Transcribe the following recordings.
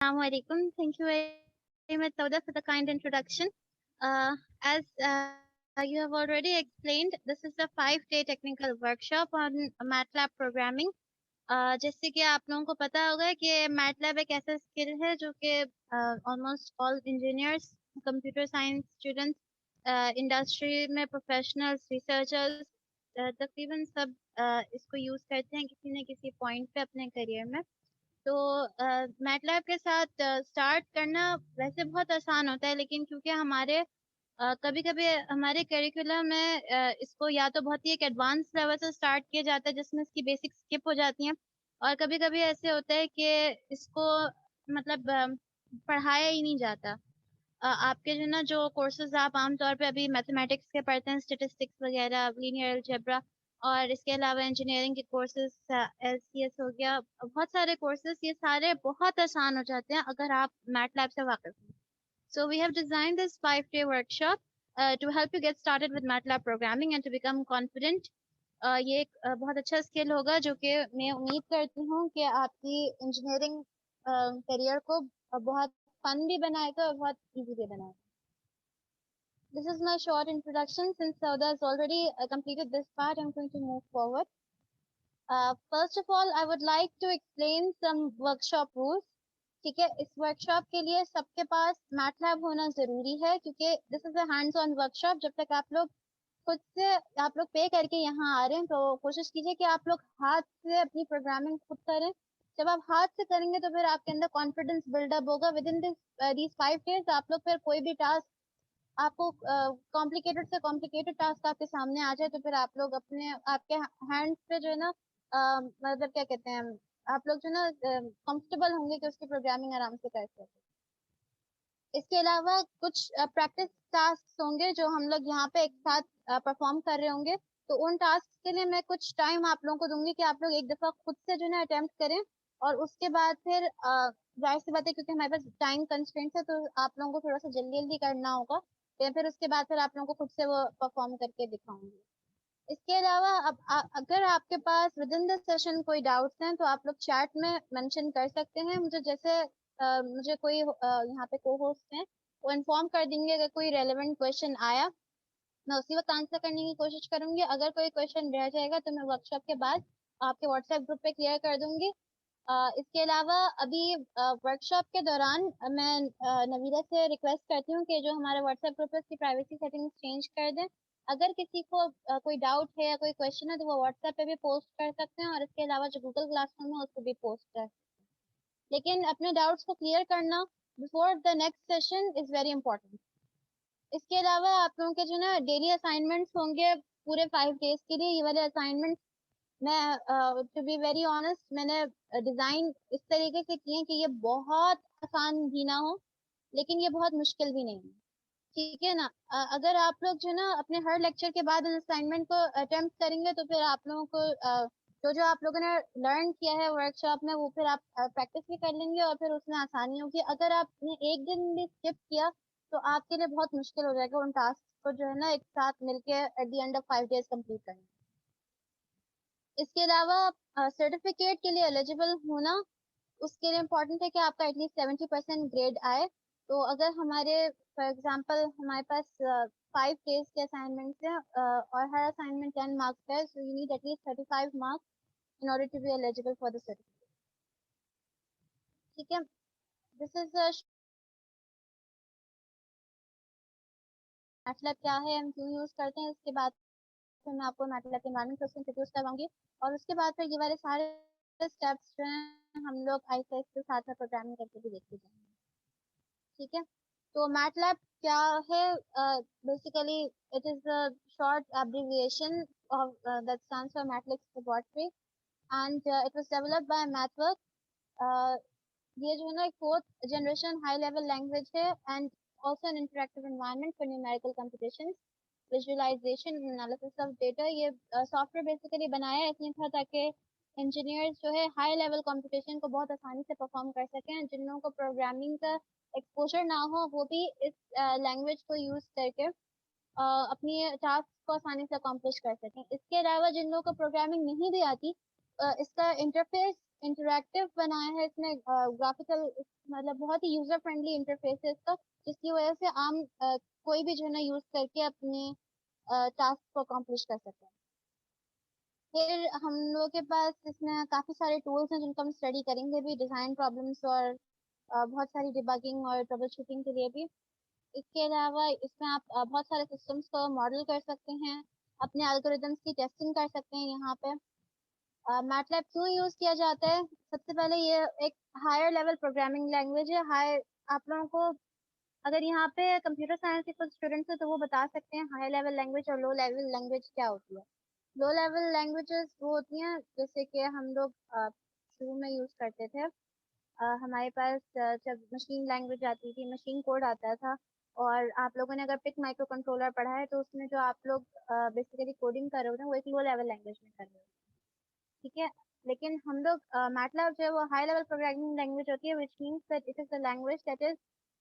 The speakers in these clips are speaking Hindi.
Assalamualaikum. Thank you very much, Sauda, for the kind introduction. As you have already explained, this is a 5-day technical workshop on MATLAB programming. जैसे कि आप लोगों को पता होगा कि MATLAB एक ऐसा स्किल है जो कि almost all engineers, computer science students, industry में प्रोफेशनल्स, रिसर्चर्स तकरीबन सब इसको यूज़ करते हैं किसी न किसी पॉइंट पे अपने करियर में। तो मैटलैब के साथ स्टार्ट करना वैसे बहुत आसान होता है, लेकिन क्योंकि हमारे कभी-कभी हमारे करिकुलम में इसको या तो बहुत ही एक एडवांस लेवल से स्टार्ट किया जाता है जिसमें इसकी बेसिक स्किप हो जाती हैं, और कभी-कभी ऐसे होता है कि इसको मतलब पढ़ाया ही नहीं जाता। आपके जो ना जो कोर्सेज़ आप आम तौर पे अभी मैथमेटिक्स के पढ़ते हैं, स्टैटिस्टिक्स वगैरह, लीनियर अलजेब्रा, और इसके अलावा इंजीनियरिंग के कोर्सेज़ एलसीएस हो गया, बहुत सारे कोर्सेज़ ये सारे बहुत आसान हो जाते हैं अगर आप मैटलैब से वाकिफ़ हैं। So we have designed this 5-day workshop to help you get started with MATLAB programming and to become confident. ये एक बहुत अच्छा स्किल होगा जो कि मैं उम्मीद करती हूँ कि आपकी इंजीनियरिंग करियर को बहुत फन भी बनाएगा और बहुत इजी भी बनाएगा। This is my short introduction. Since Sauda has already completed this part, I'm going to move forward. First of all, I would like to explain some workshop rules. ठीक है, इस वर्कशॉप के लिए सबके पास मैटलैब होना ज़रूरी है क्योंकि this is a hands on workshop. जब तक आप लोग खुद से आप लोग पे करके यहाँ आ रहे हैं तो कोशिश कीजिए कि आप लोग हाथ से अपनी प्रोग्रामिंग खुद करें। जब आप हाथ से करेंगे तो फिर आपके अंदर कॉन्फिडेंस बिल्डअप होगा। विद इन दीज 5 days आप लोग फिर कोई भी टास्क आपको कॉम्प्लिकेटेड से कॉम्प्लिकेटेड टास्क आपके सामने आ जाए तो फिर आप लोग अपने आपके हैंड्स पे जो है ना मतलब क्या कहते हैं, आप लोग जो ना कंफर्टेबल होंगे कि उसकी प्रोग्रामिंग आराम से कर सकें। इसके अलावा कुछ प्रैक्टिस टास्क होंगे जो हम लोग यहाँ पे एक साथ परफॉर्म कर रहे होंगे, तो उन टास्क के लिए मैं कुछ टाइम आप लोगों को दूंगी कि आप लोग एक दफा खुद से जो है अटेम्प्ट करें, और उसके बाद फिर जाहिर सी बात है क्योंकि हमारे पास टाइम कंस्ट्रेंट्स है तो आप लोगों को थोड़ा सा जल्दी जल्दी करना होगा, तो फिर उसके बाद फिर आप लोगों को खुद से वो परफॉर्म करके दिखाऊंगी। इसके अलावा अब अगर आपके पास विद इन द सेशन कोई डाउट्स हैं तो आप लोग चैट में मेंशन कर सकते हैं मुझे। जैसे मुझे कोई यहाँ पे को होस्ट हैं वो इन्फॉर्म कर देंगे अगर कोई रेलेवेंट क्वेश्चन आया, मैं उसी वक्त आंसर करने की कोशिश करूंगी। अगर कोई क्वेश्चन रह जाएगा तो मैं वर्कशॉप के बाद आपके व्हाट्सएप ग्रुप पे क्लियर कर दूंगी। इसके अलावा अभी वर्कशॉप के दौरान मैं नवीदा से रिक्वेस्ट करती हूँ कि जो हमारा व्हाट्सएप ग्रुप है उसकी प्राइवेसी सेटिंग्स चेंज कर दें। अगर किसी को कोई डाउट है या कोई क्वेश्चन है तो वो व्हाट्सएप पे भी पोस्ट कर सकते हैं, और इसके अलावा जो गूगल क्लासरूम है उसको भी पोस्ट कर, लेकिन अपने डाउट्स को क्लियर करना before the next session is very important. इसके अलावा आप लोगों के जो ना डेली असाइनमेंट्स होंगे पूरे 5 days के लिए, ये वाले असाइनमेंट्स मैं टू बी वेरी ऑनेस्ट मैंने डिजाइन इस तरीके से किए हैं कि ये बहुत आसान भी ना हो लेकिन ये बहुत मुश्किल भी नहीं है। ठीक है ना? अगर आप लोग जो ना अपने हर लेक्चर के बाद इन असाइनमेंट को अटेम्प्ट करेंगे तो फिर आप लोगों को जो जो आप लोगों ने लर्न किया है वर्कशॉप में वो फिर आप प्रैक्टिस भी कर लेंगे और फिर उसमें आसानी होगी। अगर आपने एक दिन भी स्किप किया तो आपके लिए बहुत मुश्किल हो जाएगा उन टास्क को जो है ना एक साथ मिलके at the end of 5 days complete करना। इसके अलावा सर्टिफिकेट के लिए एलिजिबल होना, उसके लिए इम्पोर्टेंट है कि आपका एटलीस्ट 70% ग्रेड आए। तो अगर हमारे फॉर एग्जांपल हमारे पास 5 days के असाइनमेंट्स हैं और हर असाइनमेंट 10 marks का है, so you need at least 35 marks in order to be eligible for the certificate. ठीक है, दिस इज मैटलैब क्या है, हम क्यों यूज करते हैं, इसके बाद फिर मैं आपको मैटलैब के एनवायरनमेंट को इंट्रोड्यूस करवाऊंगी, और उसके बाद फिर ये वाले सारे स्टेप्स जो हैं हम लोग आहिस्ता आहिस्ता साथ में प्रोग्रामिंग करके भी देखते जाएंगे। ठीक है, तो मैटलैब क्या है? Basically it is a short abbreviation of that stands for MATLAB Laboratory, and it was developed by MathWorks. uh, ये जो है ना एक 4th generation high level language है and also an interactive environment for numerical computation, visualization, analysis of data. ये सॉफ्टवेयर बेसिकली बनाया है इसलिए था ताकि इंजीनियर्स जो है हाई लेवल कंप्यूटेशन को बहुत आसानी से परफॉर्म कर सकें। जिन लोगों को प्रोग्रामिंग का एक्सपोजर ना हो वो भी इस लैंग्वेज को यूज करके अपनी टास्क को आसानी से अकॉम्प्लिश कर सकें। इसके अलावा जिन लोगों को प्रोग्रामिंग नहीं भी आती, इसका इंटरफेस इंटरैक्टिव बनाया है इसमें, ग्राफिकल, मतलब बहुत ही यूजर फ्रेंडली इंटरफेस है इसका, जिसकी वजह से आम कोई भी जो है ना यूज करके अपने टास्क को अकॉम्प्लिश कर सकता है। फिर हम लोग के पास इसमें काफी सारे टूल्स हैं जिनको हम स्टडी करेंगे भी, डिजाइन प्रॉब्लम्स और बहुत सारी डिबगिंग और ट्रबल शूटिंग के लिए भी। इसके अलावा इसमें आप बहुत सारे सिस्टम्स को मॉडल कर सकते हैं, अपने एल्गोरिदम्स की टेस्टिंग कर सकते हैं यहाँ पे। मैटलैब क्यों यूज किया जाता है? सबसे पहले ये एक हायर लेवल प्रोग्रामिंग लैंग्वेज है। हायर, आप लोगों को अगर यहाँ पे कंप्यूटर साइंस के कुछ स्टूडेंट्स हैं तो वो बता सकते हैं हाई लेवल लैंग्वेज और लो लेवल लैंग्वेज क्या होती है। लो लेवल लैंग्वेजेस वो होती हैं जैसे कि हम लोग शुरू में यूज करते थे। हमारे पास जब मशीन लैंग्वेज आती थी, मशीन कोड आता था, और आप लोगों ने अगर पिक माइक्रो कंट्रोलर पढ़ा है तो उसमें जो आप लोग बेसिकली कोडिंग कर रहे होते हैं वो एक लो लेवल लैंग्वेज में कर रहे होते हैं। ठीक है। लेकिन हम लोग मैटलैब जो है वो हाई लेवल प्रोग्रामिंग लैंग्वेज होती है, which means that it is the language that is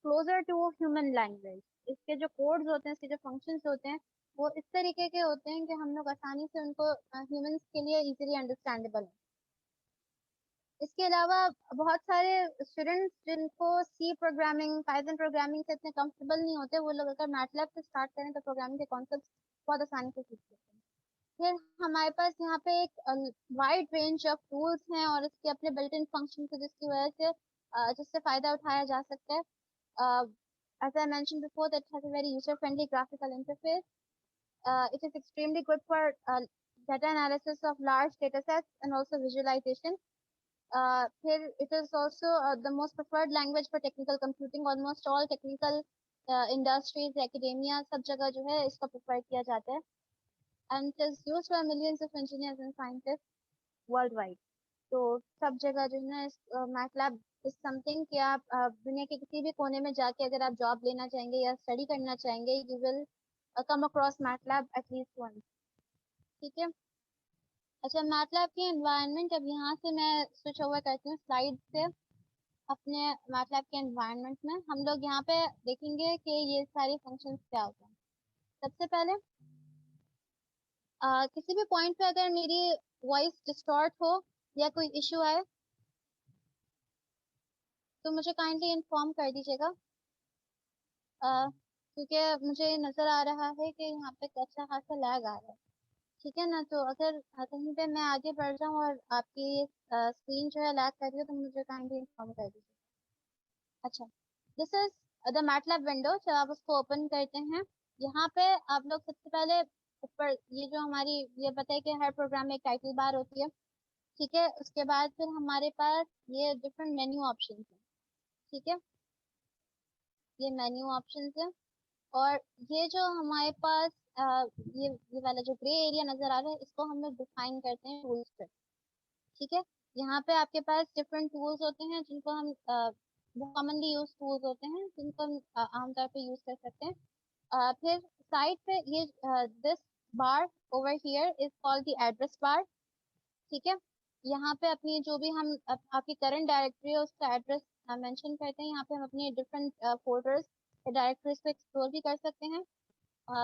closer to human language. इसके जो कोड्स होते हैं, इसके जो फंक्शंस होते हैं, वो इस तरीके के होते हैं कि हम लोग आसानी से उनको ह्यूमंस के लिए इजीली अंडरस्टैंडेबल है। इसके अलावा बहुत सारे स्टूडेंट्स जिनको सी प्रोग्रामिंग, पाइथन प्रोग्रामिंग से इतने कंफर्टेबल नहीं होते, वो लोग अगर मैटलैब से स्टार्ट करें तो प्रोग्रामिंग के कॉन्सेप्ट बहुत आसानी से सीख सकते हैं। फिर हमारे पास यहाँ पे एक वाइड रेंज ऑफ टूल्स हैं और इसके अपने बिल्ट इन फंक्शन है, जिसकी वजह से जिससे फायदा उठाया जा सकता है। As I mentioned before, that has a very user-friendly graphical interface. It is extremely good for data analysis of large data sets and also visualization. Here, it is also the most preferred language for technical computing. Almost all technical industries, academia, सब जगह जो है इसका prefer किया जाता है. And it is used by millions of engineers and scientists worldwide. तो सब जगह जो है ना मैटलैब इज समथिंग कि आप दुनिया के किसी भी कोने में जाके अगर आप जॉब लेना चाहेंगे या स्टडी करना चाहेंगे, you will come across MATLAB at least once. ठीक है। अच्छा, मैटलैब की एनवायरनमेंट, अब यहाँ से मैं स्विच ओवर करती हूँ स्लाइड से अपने मैटलैब के एनवायरनमेंट में। हम लोग यहाँ पे देखेंगे कि ये सारी फंक्शंस क्या होते हैं। सबसे पहले किसी भी पॉइंट पे अगर मेरी वॉइस डिस्टॉर्ट हो या कोई इशू आए तो मुझे काइंडली इन्फॉर्म कर दीजिएगा, क्योंकि मुझे नज़र आ रहा है कि यहाँ पे अच्छा खासा लैग आ रहा है। ठीक है ना? तो अगर कहीं पे मैं आगे बढ़ जाऊँ और आपकी स्क्रीन जो है लैग कर रही है तो मुझे काइंडली इन्फॉर्म कर दीजिए। अच्छा, this is the MATLAB window. जब आप उसको ओपन करते हैं, यहाँ पे आप लोग सबसे पहले ऊपर ये जो हमारी, ये पता है कि हर प्रोग्राम में एक टाइटल बार होती है। ठीक है। उसके बाद फिर हमारे पास ये डिफरेंट मेन्यू ऑप्शन है। ठीक है। ये मेन्यू ऑप्शन है, और ये जो हमारे पास ये वाला जो ग्रे एरिया नजर आ रहा है, इसको हम लोग डिफाइन करते हैं टूल्स पे। ठीक है। यहाँ पे आपके पास डिफरेंट टूल्स होते हैं जिनको हम कॉमनली यूज टूल्स होते हैं जिनको हम आमतौर पे यूज कर सकते हैं। फिर साइड पे ये this bar over here is called the address bar. ठीक है। यहाँ पे अपनी जो भी हम आपकी करंट डायरेक्टरी है उसका एड्रेस मेंशन करते हैं। यहाँ पे हम अपने डिफरेंट फोल्डर्स डायरेक्टरीज को एक्सप्लोर भी कर सकते हैं।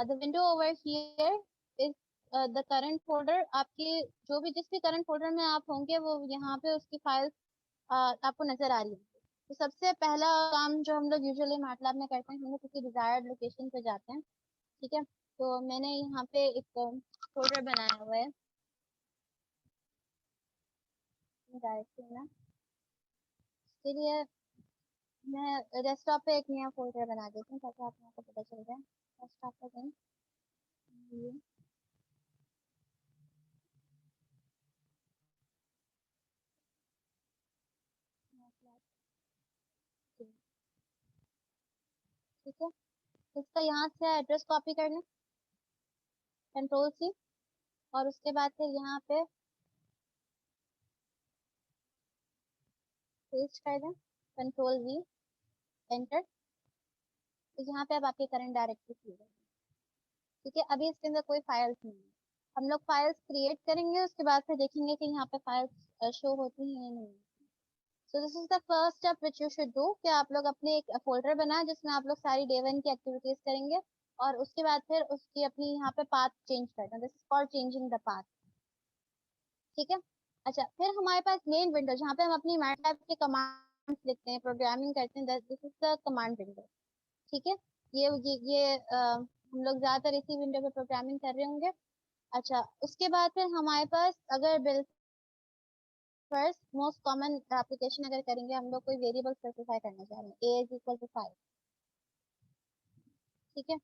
The window over here is the current folder. आपके जो भी जिस भी करंट फोल्डर में आप होंगे वो यहाँ पे उसकी फाइल्स आपको नजर आ रही है। तो सबसे पहला काम जो हम लोग यूजुअली मैटलैब में करते हैं, हम लोग किसी डिजायर्ड लोकेशन पे जाते हैं। ठीक है। तो मैंने यहाँ पे एक फोल्डर बनाया हुआ है डायरेक्टरी में। इसके लिए मैं डेस्कटॉप पे एक नया फोल्डर बना देती हूँ ताकि आप लोगों को पता चल जाए। डेस्कटॉप पे गई, ये ठीक है। इसका यहाँ से एड्रेस कॉपी कर लें, कंट्रोल सी, और उसके बाद फिर यहाँ पे पेस्ट कर दें, कंट्रोल वी, एंटर। तो यहाँ पे अब आपकी करंट डायरेक्टरी खुल गई। ठीक है। अभी इसके अंदर कोई फाइल्स नहीं है। हम लोग फाइल्स क्रिएट करेंगे, उसके बाद फिर देखेंगे कि यहाँ पे फाइल्स शो होती हैं या नहीं। So this is the first step which you should do कि आप लोग अपने एक फोल्डर बनाए जिसमें आप लोग सारी डे वन की एक्टिविटीज करेंगे, और उसके बाद फिर उसकी अपनी यहाँ पे पाथ चेंज करना। This is called changing the path. ठीक है। अच्छा, फिर हमारे पास मेन विंडो जहाँ पे हम अपनी मैटलैब के कमांड्स लिखते हैं, प्रोग्रामिंग करते हैं, this is the command window. ठीक है, हम लोग ज्यादातर इसी विंडो पे प्रोग्रामिंग कर रहे होंगे। अच्छा, उसके बाद फिर हमारे पास अगर bill first most common application अगर करेंगे, हम लोग कोई वेरिएबल स्पेसिफाई करना चाह रहे हैं, a इज इक्वल टू 5। ठीक है,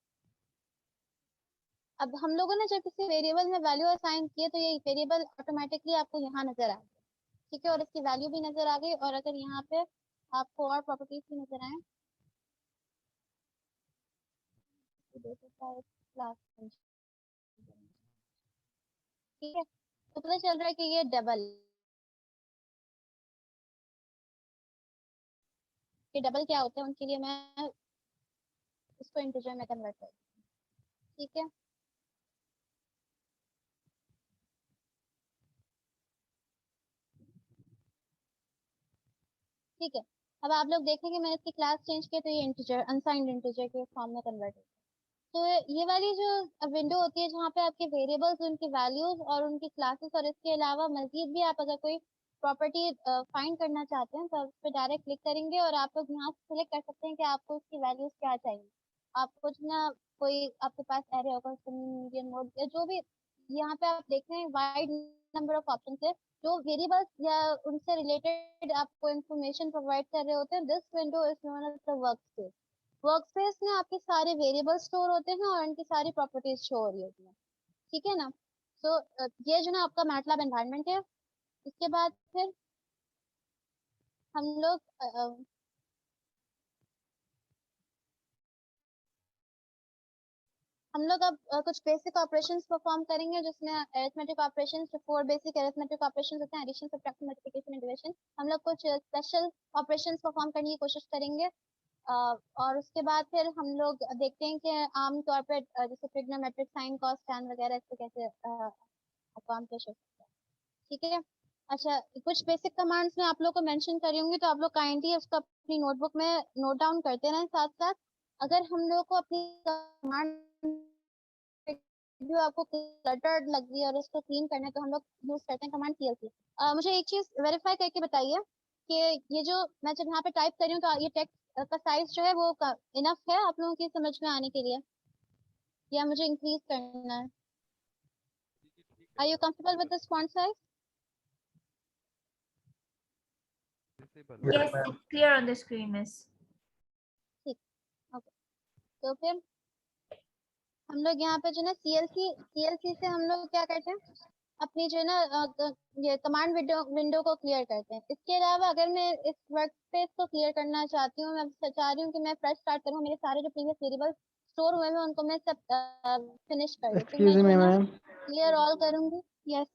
अब हम लोगों ने जब किसी वेरिएबल में वैल्यू असाइन किए तो ये वेरिएबल ऑटोमेटिकली आपको यहाँ नजर आ गया। ठीक है, और इसकी वैल्यू भी नजर आ गई, और अगर यहाँ पे आपको और प्रॉपर्टीज भी नजर आए, ठीक है, तो पता चल रहा है कि ये डबल, ये डबल क्या होते हैं उनके लिए मैं इसको इंटीजर में कन्वर्ट कर, ठीक है। ठीक है, अब आप लोग देखेंगे मैंने इसकी क्लास चेंज की तो ये इंटीजर, अनसाइंड इंटीजर के फॉर्म में कन्वर्ट हो। तो ये वाली जो विंडो होती है जहाँ पे आपके वेरिएबल्स, उनकी वैल्यूज और उनकी क्लासेस, और इसके अलावा मजीद भी आप अगर कोई प्रॉपर्टी फाइंड करना चाहते हैं तो आप उस पर डायरेक्ट क्लिक करेंगे और आप लोग यहाँ से सिलेक्ट कर सकते हैं कि आपको उसकी वैल्यूज क्या चाहिए। आप कुछ ना, कोई आपके पास एरे होगा, मीडियन मोड या जो भी, यहाँ पे आप देख रहे हैं वाइड नंबर ऑफ ऑप्शन है जो वेरिएबल्स या उनसे रिलेटेड आपको इंफॉर्मेशन प्रोवाइड कर रहे होते हैं। This window is known as the workspace. Workspace में आपके सारे वेरिएबल स्टोर होते हैं और उनकी सारी प्रॉपर्टीज शो हो रही होती हैं। ठीक है ना। तो ये जो ना आपका मैटलैब एनवायरनमेंट है। इसके बाद फिर हम लोग अब कुछ बेसिक ऑपरेशंस परफॉर्म करेंगे जिसमें अरिथमेटिक ऑपरेशंस, जो 4 बेसिक अरिथमेटिक ऑपरेशंस होते हैं, addition, subtraction, multiplication and division. हम लोग कुछ स्पेशल ऑपरेशंस परफॉर्म करने की कोशिश करेंगे। और उसके बाद फिर हम लोग देखते हैं कि आमतौर पर जैसे ट्रिग्नोमेट्रिक साइन कॉस टैन वगैरह इसको कैसे अकाउंट हो सकता है। ठीक है। अच्छा, कुछ बेसिक कमांड्स में आप लोग को मेंशन करी होंगी तो आप लोग काइंडली उसको अपनी नोटबुक में नोट डाउन करते रहें साथ साथ। अगर हम लोग को अपनी कमांड जो आपको क्लटर्ड लग रही है और उसको क्लीन करना है तो हम लोग यूज करते हैं कमांड clc। मुझे एक चीज वेरीफाई करके बताइए कि ये जो मैं जब यहाँ पे टाइप कर रही हूँ तो ये टेक्स्ट का साइज जो है वो इनफ है आप लोगों की समझ में आने के लिए, या मुझे इंक्रीज करना है? Are you comfortable with this font size? Yes, it's clear on the screen, miss. ठीक, ओके। तो फिर हम लोग यहाँ पे जो ना सीएलसी से हम लोग क्या करते हैं, अपनी जो है ना ये कमांड विंडो को क्लियर करते हैं। इसके अलावा अगर मैं इस वर्क स्पेस को क्लियर करना चाहती हूँ, मैं चाह रही हूँ कि मैं फ्रेश स्टार्ट करूँ, मेरे सारे जो प्रीवियस वेरिएबल स्टोर हुए हैं उनको मैं सब फिनिश कर दूँ, तो मैं एक्सक्यूज जो मी है ना मैम। क्लियर ऑल करूंगी। यस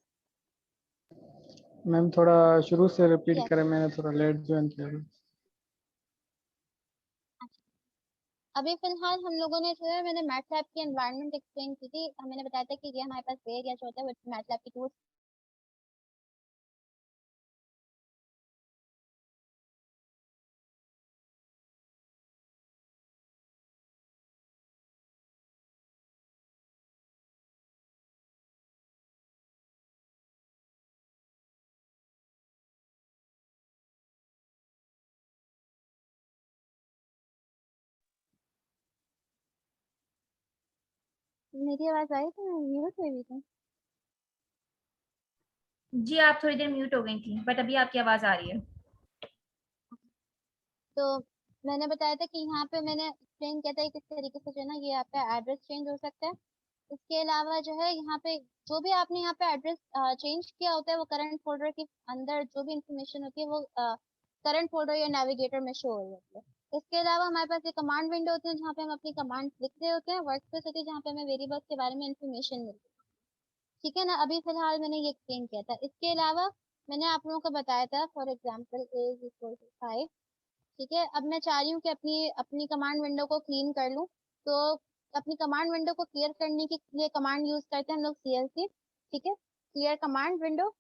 मैम थोड़ा शुरू से रिपीट यस। करें, मैंने थोड़ा लेट ज्वाइन किया था। अभी फिलहाल हम लोगों ने जो है, मैंने मैटलैब की एनवायरनमेंट एक्सप्लेन की थी, मैंने बताया था कि ये हमारे पास वेयर या जो होता है वो मैटलैब की टूल्स। मेरी आवाज आई थी, मैं म्यूट हुई थी। जी आप थोड़ी देर म्यूट हो गई थी, बट अभी आपकी आवाज आ रही है। तो मैंने बताया था कि यहाँ पे मैंने एक्सप्लेन किया था कि किस तरीके से जो है ना ये आपका एड्रेस चेंज हो सकता है। इसके अलावा जो है यहाँ पे जो भी आपने यहाँ पे एड्रेस चेंज किया होता है वो करंट फोल्डर के अंदर जो भी इंफॉर्मेशन होती है वो करंट फोल्डर या नेविगेटर में शो हो जाती है। इसके अलावा हमारे पास ये कमांड विंडो होती है जहाँ पे हम अपनी कमांड लिख रहे होते हैं, वर्क स्पेस होती है जहाँ पे हमें वेरिएबल्स के बारे में इंफॉर्मेशन मिलती है। ठीक है ना, अभी फिलहाल मैंने ये एक्सप्लेन किया था। इसके अलावा मैंने आप लोगों को बताया था for example a is equal to 5। ठीक है, अब मैं चाह रही हूँ कि अपनी अपनी कमांड विंडो को क्लीन कर लूँ, तो अपनी कमांड विंडो को क्लियर करने के लिए कमांड यूज करते हैं हम लोग clc। ठीक है, क्लियर कमांड विंडो,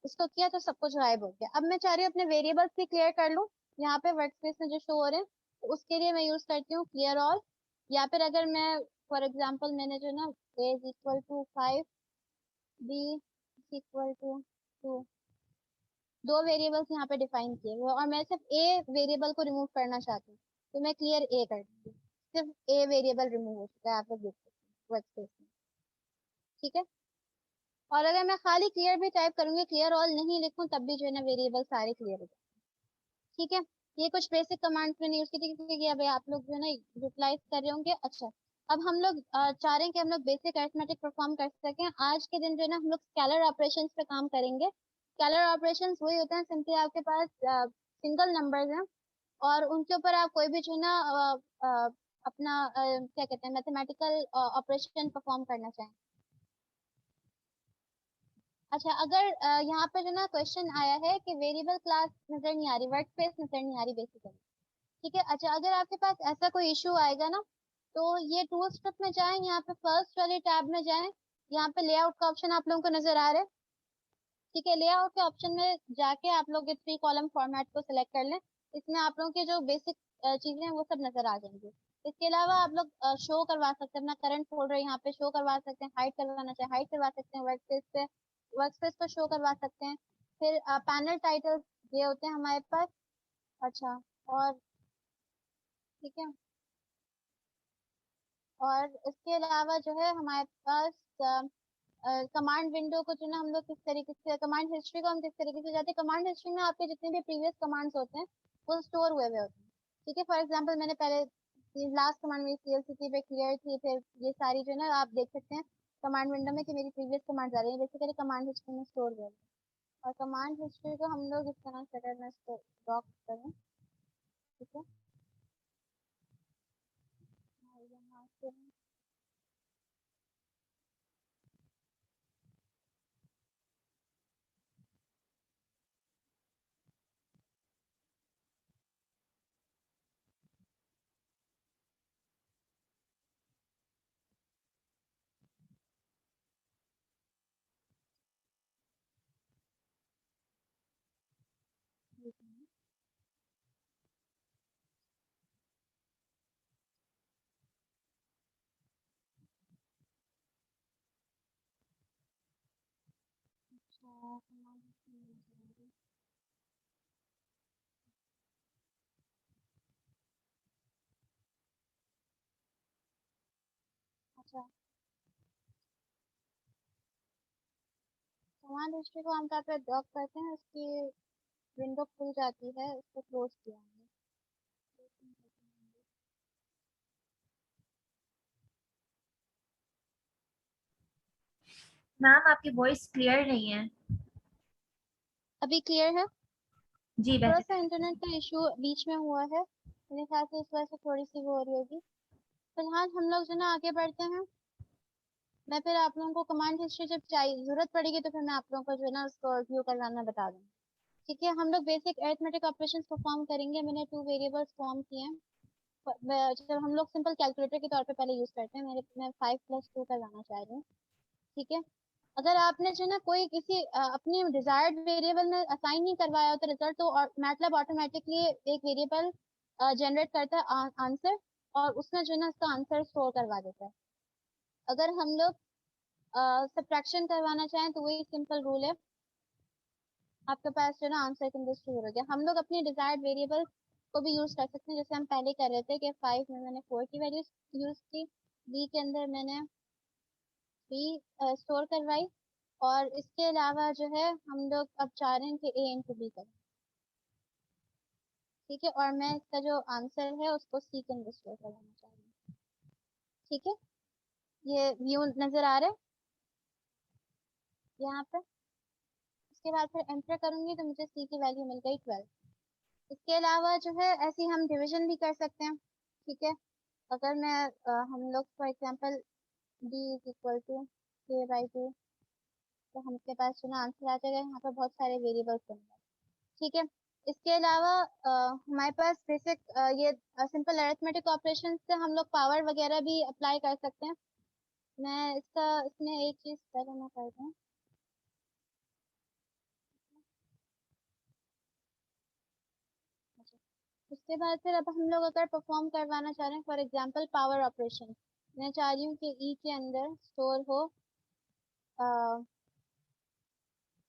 इसको किया तो सब कुछ गायब हो गया। अब मैं चाह रही हूँ अपने वेरिएबल्स भी क्लियर कर लूँ, यहाँ पे वर्कस्पेस में जो शो हो रहे हैं, तो उसके लिए मैं यूज करती हूँ क्लियर ऑल। या फिर अगर मैं फॉर एग्जाम्पल मैंने जो ना a is equal to 5 b equal to 2, दो वेरिएबल्स यहाँ पे डिफाइन किए हुए और मैं सिर्फ ए वेरिएबल को रिमूव करना चाहती हूँ, तो मैं क्लियर ए कर दूंगी। सिर्फ ए वेरिएबल रिमूव हो चुका है, आप लोग देख सकते हैं वर्कस्पेस में। ठीक है, और अगर मैं खाली क्लियर भी टाइप करूंगी, क्लियर ऑल नहीं लिखूं, तब भी जो है ना वेरिएबल सारे क्लियर हो जाए। ठीक है, ये कुछ बेसिक कमांड्स मैंने यूज की थी क्योंकि अभी आप लोग जो है ना यूटिलाइज कर रहे होंगे। अच्छा, अब हम लोग चाह रहे हैं कि हम लोग बेसिक अरिथमेटिक परफॉर्म कर सकें। आज के दिन जो है ना हम लोग स्केलर ऑपरेशंस पे काम करेंगे। स्केलर ऑपरेशंस वही होते हैं, सिंपली आपके पास सिंगल नंबर्स हैं और उनके ऊपर आप कोई भी जो है ना अपना क्या कहते हैं मैथमेटिकल ऑपरेशन परफॉर्म करना चाहें। अच्छा, अगर यहाँ पे जो ना क्वेश्चन आया है कि वेरिएबल क्लास नजर नहीं आ रही, वर्क स्पेस नजर नहीं आ रही बेसिकली। ठीक है, अच्छा अगर आपके पास ऐसा कोई इशू आएगा ना, तो ये टूल स्क्रिप्ट में जाएं, यहाँ पे फर्स्ट वाले टैब में जाएं, यहाँ पे लेआउट का ऑप्शन आप लोगों को नजर आ रहा है। ठीक है, लेआउट के ऑप्शन में जाके आप लोग 3 कॉलम फॉर्मेट को सिलेक्ट कर लें। इसमें आप लोगों के जो बेसिक चीजें हैं वो सब नजर आ जाएंगी। इसके अलावा आप लोग शो करवा सकते हैं अपना करंट फोल्डर, यहाँ पे शो करवा सकते हैं, हाइड करवाना चाहे हाइड करवा सकते हैं, वर्कस्पेस पे शो करवा सकते हैं। फिर पैनल टाइटल्स ये होते हैं हमारे पास। अच्छा, और ठीक है, और इसके अलावा जो है हमारे पास कमांड विंडो को जो ना हम लोग किस तरीके से, कमांड हिस्ट्री को हम किस तरीके से जाते हैं, कमांड हिस्ट्री में आपके जितने भी प्रीवियस कमांड्स होते हैं वो स्टोर हुए हुए होते हैं। ठीक है, फॉर एग्जांपल मैंने पहले लास्ट कमांड मेरी सीएलसीटी पे क्लियर थी, फिर ये सारी जो है ना आप देख सकते हैं कमांड विंडो में कि मेरी प्रीवियस कमांड आ रही है, बेसिकली कमांड हिस्ट्री में स्टोर हुए हैं। और कमांड हिस्ट्री को हम लोग इस तरह से अगर मैं इसको ड्रॉप करूँ, ठीक है, और यहाँ से command history में जाएंगे। अच्छा, कमांड हिस्ट्री को आमतौर पर ड्रॉप करते हैं, उसकी विंडो खुल जाती है, उसको क्लोज किया हमने। मैम आपकी वॉइस क्लियर नहीं है। अभी क्लियर है? जी थोड़ा बेहतर सा है। इंटरनेट का इशू बीच में हुआ है, मेरे ख्याल से इस वजह से थोड़ी सी वो हो रही होगी। फिलहाल हम लोग जो ना आगे बढ़ते हैं। मैं फिर आप लोगों को कमांड हिस्ट्री जब चाहिए जरूरत पड़ेगी तो फिर मैं आप लोगों को जो है ना उसको व्यू करवाना बता दूंगी। ठीक है, हम लोग बेसिक अरिथमेटिक ऑपरेशंस परफॉर्म करेंगे। मैंने 2 वेरिएबल्स फॉर्म किए हैं। जब हम लोग सिंपल कैलकुलेटर के तौर पे पहले यूज करते हैं, मैं 5+2 करवाना चाह रही हूँ। ठीक है, अगर आपने जो है ना कोई किसी अपनी डिजायर्ड वेरिएबल में असाइन नहीं करवाया हो तो रिजल्ट तो मैटलैब ऑटोमेटिकली एक वेरिएबल जनरेट करता है आंसर, और उसमें जो है ना उसका आंसर स्टोर करवा देता है। अगर हम लोग सब्ट्रैक्शन करवाना चाहें तो वही सिंपल रूल है, आपके पास जो है ना आंसर के अंदर स्टोर हो गया। हम लोग अपनी डिजायर्ड वेरिएबल को भी यूज कर सकते हैं, जैसे हम पहले कर रहे थे कि 5 में मैंने 4 की वैल्यू यूज की, बी के अंदर मैंने 3 स्टोर करवाई, और इसके अलावा जो है हम लोग अब चाह रहे हैं कि ए इंटू बी करें। ठीक है, और मैं इसका जो आंसर है उसको सी के अंदर स्टोर करवाना चाह रही हूँ। ठीक है, ये व्यू नजर आ रहा है यहाँ पे। इसके बाद फिर एंटर करूंगी तो मुझे सी की वैल्यू मिल गई 12। इसके अलावा जो है ऐसे ही हम डिवीजन भी कर सकते हैं। ठीक है, अगर मैं हम लोग for example d is equal to k/2, तो हमके पास जो ना आंसर आ जाएगा। यहाँ पर बहुत सारे वेरिएबल्स होंगे। ठीक है, इसके अलावा हमारे पास बेसिक ये सिंपल अरिथमेटिक ऑपरेशन से हम लोग पावर वगैरह भी अप्लाई कर सकते हैं। मैं इसमें एक चीज पहले मैं कर दूँ। अच्छा, उसके बाद फिर अब हम लोग अगर परफॉर्म करवाना चाह रहे हैं फॉर एग्जांपल पावर ऑपरेशन, मैं चाह रही हूँ कि ई के अंदर स्टोर हो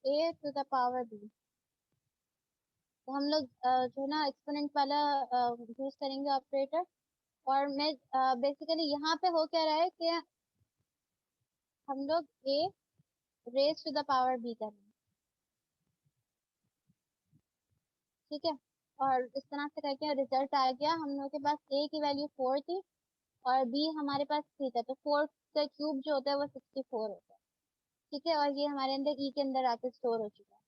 a to the power b। तो हम लोग जो है ना एक्सपोनेंट वाला यूज करेंगे ऑपरेटर। और मैं बेसिकली यहाँ पे हो क्या रहा है कि हम लोग a raise to the power b कर रहे हैं, ठीक है। और इस तरह से करके रिजल्ट आ गया, हम लोग के पास a की वैल्यू 4 थी और b हमारे पास 3 था, तो 4 का क्यूब जो होता है वो 64 होता है, ठीक है। और ये हमारे अंदर e के अंदर आके स्टोर हो चुका है।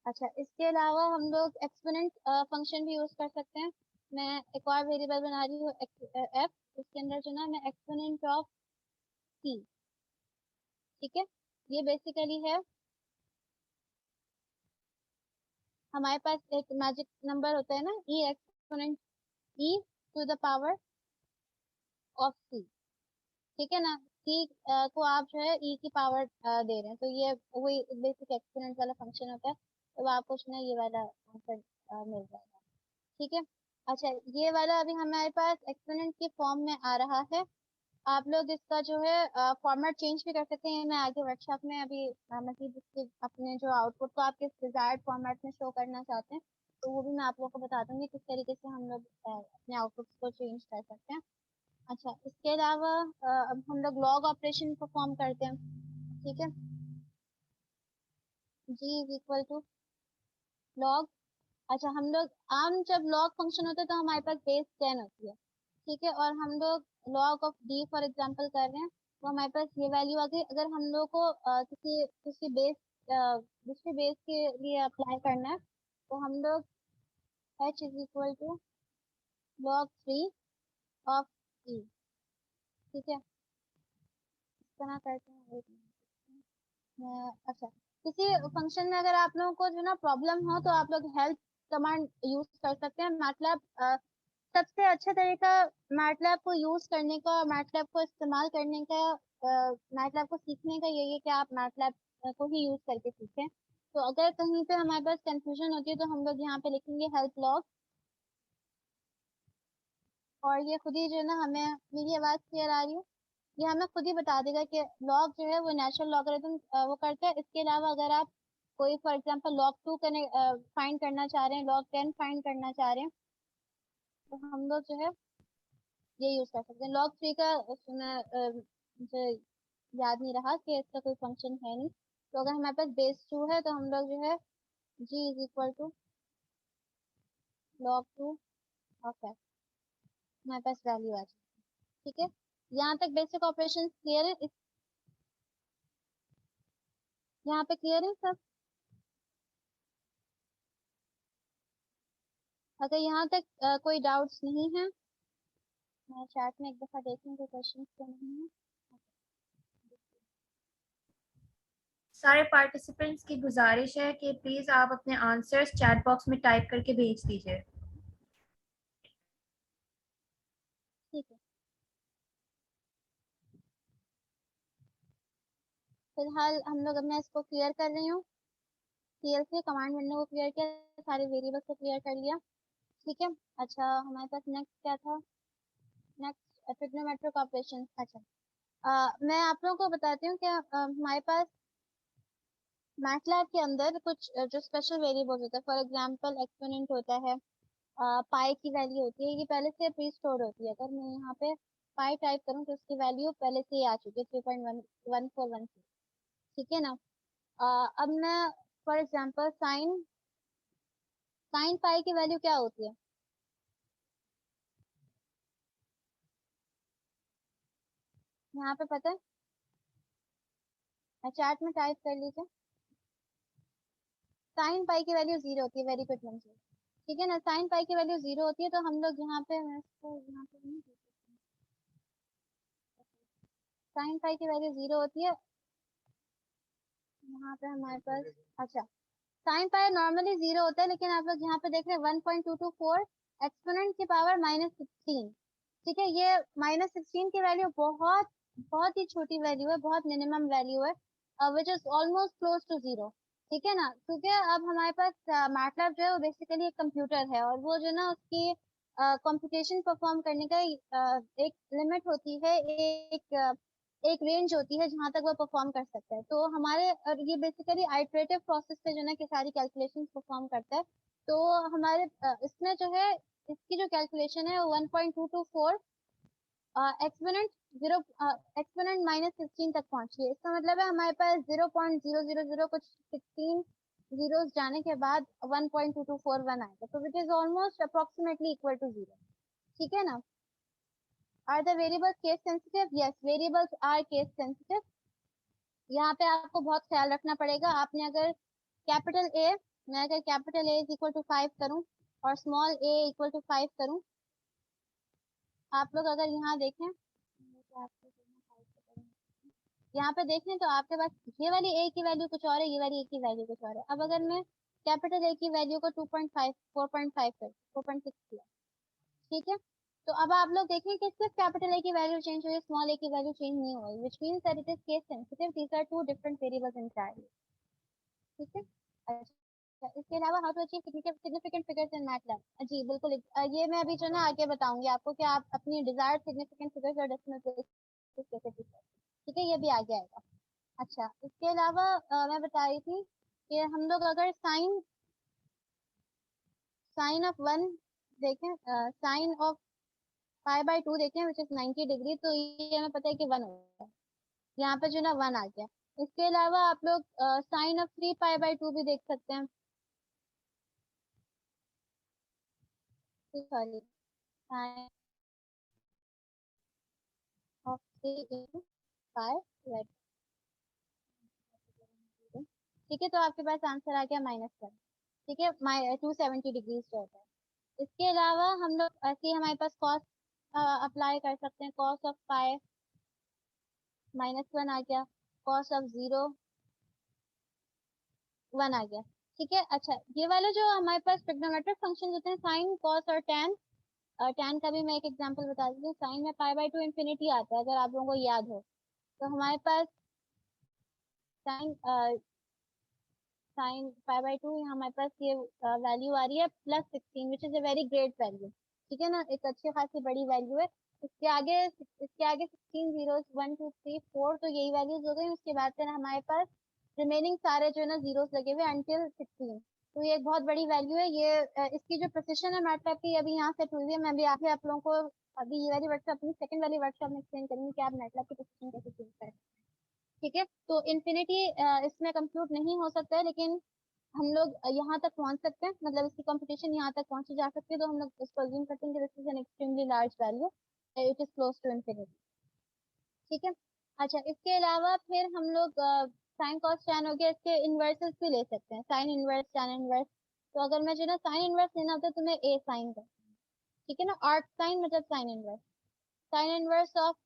अच्छा, इसके अलावा हम लोग एक्सपोनेंट फंक्शन भी यूज कर सकते हैं। मैं एक और वेरिएबल बना रही हूँ f, उसके अंदर जो ना मैं एक्सपोनेंट ऑफ c, ठीक है। ये बेसिकली है हमारे पास एक मैजिक नंबर होता है ना e exponent e to the power of c, ठीक है ना। c को आप जो है e की पावर दे रहे हैं, तो ये वही बेसिक एक्सपोनेंट वाला फंक्शन होता है। तो आपको उसमें ये वाला आंसर मिल जाएगा, ठीक है। अच्छा, ये वाला अभी हमारे पास एक्सपोनेंट के फॉर्म में आ रहा है। आप लोग इसका जो है फॉर्मेट चेंज भी कर सकते हैं। मैं आगे वर्कशॉप में अभी मजीद इसके अपने जो आउटपुट को आप किस डिजायर्ड फॉर्मेट में शो करना चाहते हैं, तो वो भी मैं आप लोगों को बता दूंगी किस तरीके से हम लोग अपने आउटपुट को चेंज कर सकते हैं। अच्छा, इसके अलावा अब हम लोग लॉग ऑपरेशन परफॉर्म करते हैं, ठीक है। g is equal to log. अच्छा, हम लोग आम जब लॉग फंक्शन होता है तो हमारे पास बेस 10 होती है, ठीक है। और हम लोग log of D for example कर रहे हैं, तो हमारे पास ये वैल्यू आ गई। अगर हम लोग को किसी किसी बेस दूसरे बेस के लिए अप्लाई करना है, तो हम लोग h is equal to log 3 of e, ठीक है। इस तरह करते हैं। एक मिनट। अच्छा, किसी फंक्शन में अगर आप लोगों को जो ना प्रॉब्लम हो तो आप लोग हेल्प कमांड यूज कर सकते हैं। मैटलैब सबसे अच्छा तरीका मैटलैब को यूज करने का, मैटलैब को इस्तेमाल करने का, मैटलैब को सीखने का यही है कि आप मैटलैब को ही यूज करके सीखें। तो अगर कहीं पे हमारे पास कंफ्यूजन होती है तो हम लोग यहाँ पे लिखेंगे हेल्प लॉग, और ये खुद ही जो है ना हमें, मेरी आवाज क्लियर आ रही है, ये हमें खुद ही बता देगा कि लॉग जो है वो नेचुरल लॉगरिथम वो करता है। इसके अलावा अगर आप कोई फॉर एग्जांपल लॉग 2 फाइंड करना चाह रहे हैं, लॉग 10 फाइंड करना चाह रहे हैं, तो हम लोग जो है ये यूज कर सकते हैं। लॉग 3 का उसमें मुझे याद नहीं रहा कि इसका कोई फंक्शन है नहीं। तो अगर हमारे पास बेस 2 है तो हम लोग जो है g is equal to log 2 of f, हमारे पास वैल्यू आ जाए, ठीक है। यहाँ तक बेसिक ऑपरेशन क्लियर है? यहाँ पे क्लियर है सब? अगर यहाँ तक कोई डाउट्स नहीं है, मैं चैट में एक दफा देख लूँ कोई क्वेश्चन तो नहीं है। सारे पार्टिसिपेंट्स की गुजारिश है कि प्लीज आप अपने आंसर्स चैट बॉक्स में टाइप करके भेज दीजिए। ठीक है, फिलहाल हम लोग, अब मैं इसको क्लियर कर रही हूँ। CLC कमांड विंडो को क्लियर किया, सारे वेरिएबल्स को क्लियर कर लिया, ठीक है। अच्छा, हमारे पास नेक्स्ट क्या था? Next trigonometric operation. अच्छा, मैं आप लोगों को बताती हूँ कि हमारे पास मैटलैब के अंदर कुछ जो स्पेशल वेरिएबल्स होते हैं, फॉर एग्जांपल एक्सपोनेंट होता है, पाई की वैल्यू होती है, ये पहले से प्री स्टोर्ड होती है। अगर मैं यहाँ पे पाई टाइप करूँ तो उसकी वैल्यू पहले से ही आ चुकी है 3.1416, ठीक है ना। अब मैं for example sine sine pi की वैल्यू क्या होती है? यहाँ पे पता है? चैट में टाइप कर लीजिए। साइन पाई की वैल्यू 0 होती है, वेरी गुड मंजूर, ठीक है ना। साइन पाई की वैल्यू 0 होती है, तो हम लोग यहाँ पे, मैं इसको यहाँ पे नहीं, साइन पाई की वैल्यू 0 होती है यहाँ पे हमारे पास। अच्छा, साइन पाई नॉर्मली 0 होता है, लेकिन आप लोग यहाँ पे देख रहे हैं 1.224 एक्सपोनेंट की पावर -16, ठीक है। ये -16 की वैल्यू बहुत बहुत ही छोटी वैल्यू है, बहुत मिनिमम वैल्यू है, which is almost close to 0, ठीक है ना। क्योंकि अब हमारे पास मैटलैब जो है वो बेसिकली एक कंप्यूटर है, और वो जो ना उसकी कंप्यूटेशन परफॉर्म करने का एक लिमिट होती है, एक एक रेंज होती है जहां तक वो परफॉर्म कर सकता है। तो हमारे और ये बेसिकली आइटरेटिव प्रोसेस पे जो है ना कि सारी कैलकुलेशंस परफॉर्म करता है। तो हमारे इसमें जो है इसकी जो कैलकुलेशन है वो 1.224 एक्सपोनेंट 0 एक्सपोनेंट -16 तक पहुंची है। इसका मतलब है हमारे पास 0.000 कुछ 16 जीरोस जाने के बाद 1.2241 आएगा, तो which is almost approximately equal to 0। ठीक है ना। Are the variables case sensitive? Yes, variables are case sensitive. यहाँ पे आपको बहुत ख्याल रखना पड़ेगा। आपने अगर कैपिटल ए, मैं अगर capital A is equal to 5 करूं और स्मॉल ए इक्वल टू 5 करूं, आप लोग अगर यहाँ देखें, यहाँ पे देखें तो आपके पास ये वाली ए की वैल्यू कुछ और है, ये वाली ए की वैल्यू कुछ और है। अब अगर मैं कैपिटल ए की वैल्यू को 2.5 4.5 कर 4.6 किया, ठीक है, तो अब आप लोग देखें कि सिर्फ कैपिटल ए की वैल्यू चेंज हुई है, स्मॉल ए की वैल्यू चेंज नहीं हुई, which means that it is case sensitive. These are two different variables entirely. ठीक है। अच्छा, इसके अलावा how to achieve significant figures in MATLAB? जी बिल्कुल, ये मैं अभी जो है ना आगे बताऊंगी आपको कि आप अपनी डिजायर्ड सिग्निफिकेंट फिगर्स और डेसिमल प्लेसेस कैसे ठीक करें। ठीक है, ये भी आगे आएगा। अच्छा, इसके अलावा मैं बता रही थी कि हम लोग अगर साइन साइन ऑफ 1 देखें, साइन ऑफ पाई बाय 2 देखें विच इज 90 डिग्री, तो ये हमें पता है कि 1 होता है। यहाँ पे जो ना 1 आ गया। इसके अलावा आप लोग साइन ऑफ 3 पाई बाय 2 भी देख सकते हैं। Sorry, sine of 3 into pi by 2। ठीक है, तो आपके पास आंसर आ गया -1। ठीक है, 270 डिग्रीज जो होता है। इसके अलावा हम लोग ऐसे ही हमारे पास कॉस अप्लाई कर सकते हैं। कॉस ऑफ पाई -1 आ गया, कॉस ऑफ 0 1 आ गया। ठीक है। अच्छा, ये वाले जो हमारे पास ट्रिग्नोमेट्रिक फंक्शन होते हैं, साइन कॉस और टैन, टैन का भी मैं एक एग्जांपल बता देती हूँ। साइन में पाई बाय 2 इन्फिनिटी आता है, अगर आप लोगों को याद हो। तो हमारे पास साइन साइन पाई बाय 2 हमारे पास ये वैल्यू आ रही है +16, which is a very great value. ठीक है ना, एक अच्छी खासी बड़ी वैल्यू है। इसके आगे 16 जीरोस 1 2 3 4, तो यही वैल्यूज हो गई। उसके बाद फिर हमारे पास रिमेनिंग सारे जो है ना जीरोस लगे हुए अंटिल 16। तो ये एक बहुत बड़ी वैल्यू है। ये इसकी जो प्रिसिशन है मैटलैब की अभी यहाँ सेट हुई है। मैं भी आगे आप लोगों को अभी ये वाली वर्कशॉप, अपनी सेकंड वाली वर्कशॉप में एक्सप्लेन करूंगी कि आप मैटलैब की प्रिसिशन कैसे चेंज करें। ठीक है, तो इन्फिनिटी इसमें कंप्यूट नहीं हो सकता है, लेकिन हम लोग यहाँ तक पहुँच सकते हैं, मतलब इसकी कंप्यूटेशन यहाँ तक पहुँची जा सकती है। तो हम लोग इसको अज्यूम करते हैं कि this is an extremely large value, it is close to infinity. ठीक है। अच्छा, इसके अलावा फिर हम लोग साइन कॉस टैन हो गया, इसके इन्वर्सेस भी ले सकते हैं, साइन इनवर्स टैन इनवर्स। तो अगर मैं जो ना साइन इनवर्स लेना होता है तो मैं ए साइन कर, ठीक है ना, आर्क साइन मतलब साइन इनवर्स ऑफ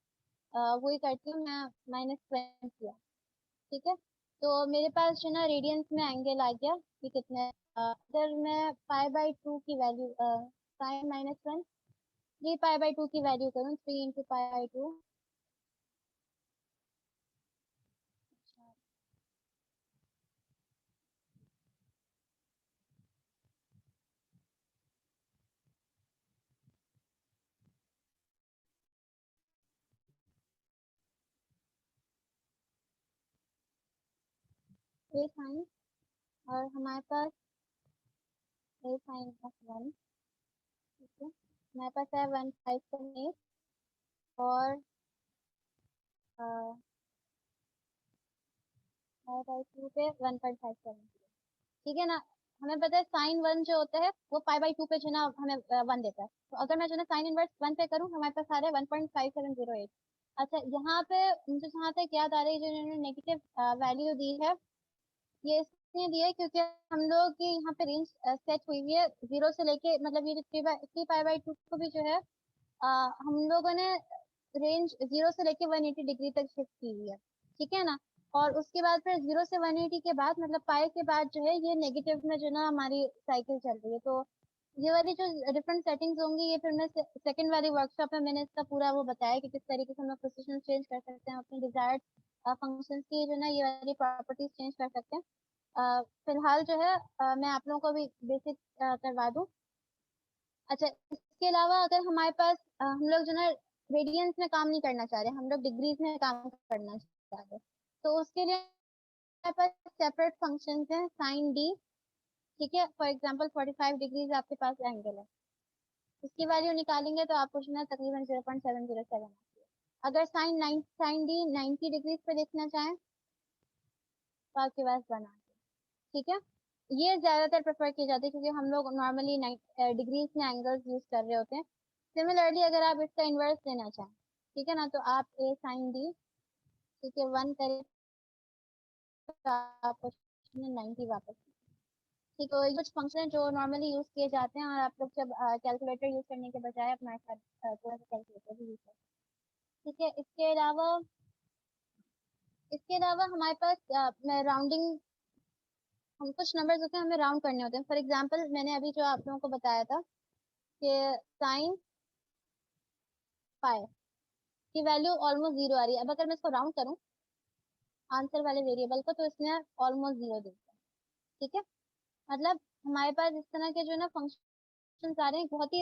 वही करती हूँ मैं, -20 किया। ठीक है, तो मेरे पास जो ना रेडियंस में एंगल आ गया कि कितने अगर मैं पाई बाय 2 की वैल्यू साइन -1 3 पाई बाय 2 की वैल्यू करूँ, 3 into pi by 2, a sine, और हमारे पास ए साइन ऑफ 1। ठीक है, हमारे पास है 1.578 और पाई बाय 2 पे 1.57। ठीक है ना, हमें पता है साइन 1 जो होता है वो पाई बाय 2 पे जो ना हमें 1 देता है। तो अगर मैं जो ना साइन इनवर्स 1 पे करूँ, हमारे पास आ रहा है 1.5708। अच्छा, यहाँ पे मुझे जहाँ तक याद आ रही है, जो इन्होंने नेगेटिव वैल्यू दी है, ये इसलिए दी है क्योंकि हम लोग की यहाँ पे रेंज सेट हुई हुई है 0 से लेके, मतलब ये जो 3 पाई बाय 2 को भी जो है हम लोगों ने रेंज 0 से लेके 180 डिग्री तक शिफ्ट की हुई है। ठीक है ना, और उसके बाद फिर 0 से 180 के बाद, मतलब पाई के बाद जो है ये नेगेटिव में जो ना हमारी साइकिल चल रही है। तो ये वाली जो डिफरेंट सेटिंग्स होंगी, ये फिर मैं सेकंड वाली वर्कशॉप में मैंने इसका पूरा वो बताया कि किस तरीके से हम लोग पोजीशन चेंज कर सकते हैं, अपने डिजायर्ड फंक्शंस की जो ना ये वाली प्रॉपर्टीज चेंज कर सकते हैं। फिलहाल जो है मैं आप लोगों को भी बेसिक करवा दूं। अच्छा, इसके अलावा अगर हमारे पास हम लोग जो ना रेडियंस में काम नहीं करना चाह रहे, हम लोग डिग्रीज में काम करना चाह रहे, तो उसके लिए हमारे पास सेपरेट फंक्शंस हैं साइन डी, ठीक है। फॉर एग्जांपल 45 डिग्रीज आपके पास एंगल है, इसकी वैल्यू निकालेंगे तो आपको जो है तकरीबन 0.707 आती है। अगर साइन डी 90 डिग्रीज पे देखना चाहें तो आपके पास बना, ठीक है। ये ज्यादातर प्रेफर की जाती है क्योंकि हम लोग नॉर्मली डिग्रीज में एंगल्स यूज कर रहे होते हैं। सिमिलरली अगर आप इसका इन्वर्स लेना चाहें, ठीक है ना, तो आप ए साइन डी, ठीक है, 1 करें तो आपको 90 वापस, ठीक है। कुछ फंक्शन जो नॉर्मली यूज किए जाते हैं और आप लोग जब कैलकुलेटर यूज करने के बजाय अपना थोड़ा सा कैलकुलेटर भी यूज करते हैं, ठीक है। इसके अलावा हमारे पास राउंडिंग, हम कुछ नंबर्स होते हैं हमें राउंड करने होते हैं। फॉर एग्जांपल मैंने अभी जो आप लोगों को बताया था कि साइन पाई की वैल्यू ऑलमोस्ट 0 आ रही है, अब अगर मैं इसको राउंड करूं आंसर वाले वेरिएबल को तो इसमें ऑलमोस्ट 0 देता है, ठीक है। मतलब हमारे पास इस तरह के जो है ना फंक्शन आ रहे हैं, बहुत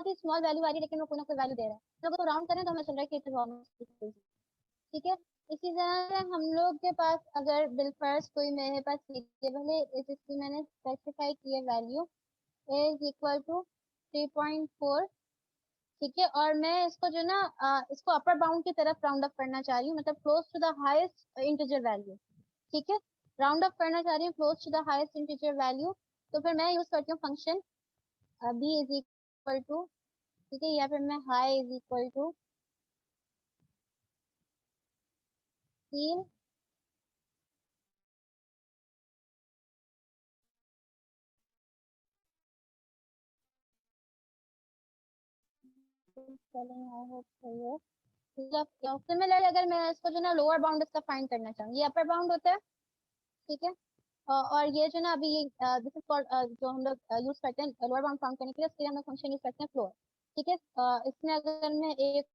ही स्मॉल वैल्यू आ रही है लेकिन वो कोई ना कोई वैल्यू दे रहा है, तो अगर राउंड करें तो हमें चल रहा है कि इट्स ऑलमोस्ट, ठीक है। इसी तरह से हम लोग के पास अगर बिलफर्ज कोई मेरे पास वेरिएबल है जिसकी मैंने स्पेसिफाई की है वैल्यू इज इक्वल टू 3.4, ठीक है, और मैं इसको जो ना इसको अपर बाउंड की तरफ राउंड अप करना चाह रही हूँ, मतलब close to the highest integer value, ठीक है। राउंड अप करना चाह रही हूँ close to the highest integer value, तो फिर मैं यूज करती हूँ function b is equal to, ठीक है, या फिर मैं high is equal to 3 I hope सही है। मतलब सिमिलरली अगर मैं इसको जो ना लोअर बाउंड इसका फाइंड करना चाहूँ, ये अपर बाउंड होता है, ठीक है। और ये जो ना अभी ये दिस इज कॉल्ड, जो हम लोग यूज करते हैं लोअर बाउंड फाउंड करने के लिए, उसके लिए हम लोग फंक्शन यूज करते हैं फ्लोर, ठीक है। इसमें अगर मैं एक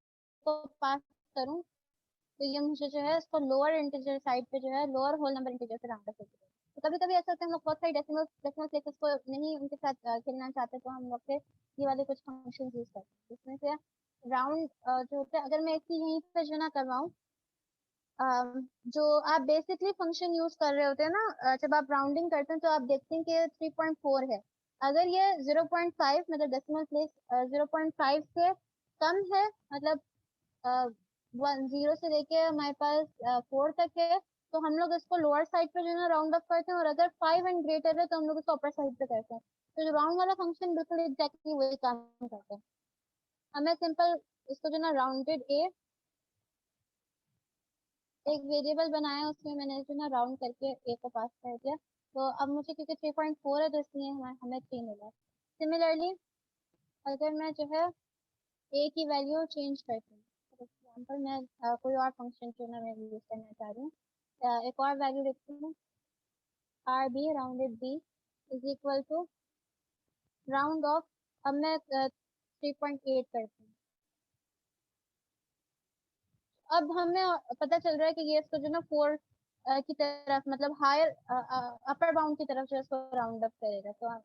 को पास करूं तो ये मुझे जो है इसको लोअर इंटीजर साइड पे जो है लोअर होल नंबर इंटीजर से राउंड अप करके देगा। तो कभी कभी ऐसा होता है हम लोग बहुत सारी डेसिमल प्लेसेस को नहीं उनके साथ खेलना चाहते तो हम लोग फिर ये वाले कुछ फंक्शन यूज करते हैं, जिसमें से राउंड जो होता है, अगर मैं इसकी यहीं पे जो ना करवाऊँ, जो आप बेसिकली फंक्शन यूज कर रहे होते हैं ना, जब आप राउंडिंग करते हैं तो आप देखते हैं कि 3.4 है, अगर ये 0.5 मतलब डेसिमल प्लेस 0.5 से कम है, मतलब 0 से लेके हमारे पास 4 तक है, तो हम लोग इसको लोअर साइड पे जो है ना राउंड अप करते हैं, और अगर 5 एंड ग्रेटर है तो हम लोग इसको अपर साइड पे करते हैं। तो जो राउंड वाला फंक्शन बिल्कुल एग्जैक्टली वही काम करता है। हमें सिंपल इसको जो ना राउंडेड ए एक वेरिएबल बनाया, उसमें मैंने जो ना राउंड करके ए को पास कर दिया, तो अब मुझे क्योंकि 3.4 है तो इसलिए हमें 3 मिला। सिमिलरली अगर मैं जो है ए की वैल्यू चेंज करती हूँ, फॉर एग्जाम्पल मैं कोई और फंक्शन जो ना मैं यूज करना चाह रही हूँ, एक और वैल्यू लिखती हूँ r b rounded b is equal to round off, अब मैं 3.8 करती हूँ। अब हमें पता चल रहा है कि ये इसको जो ना 4 की तरफ मतलब हायर अपर बाउंड की तरफ जो है इसको राउंड अप करेगा, तो आप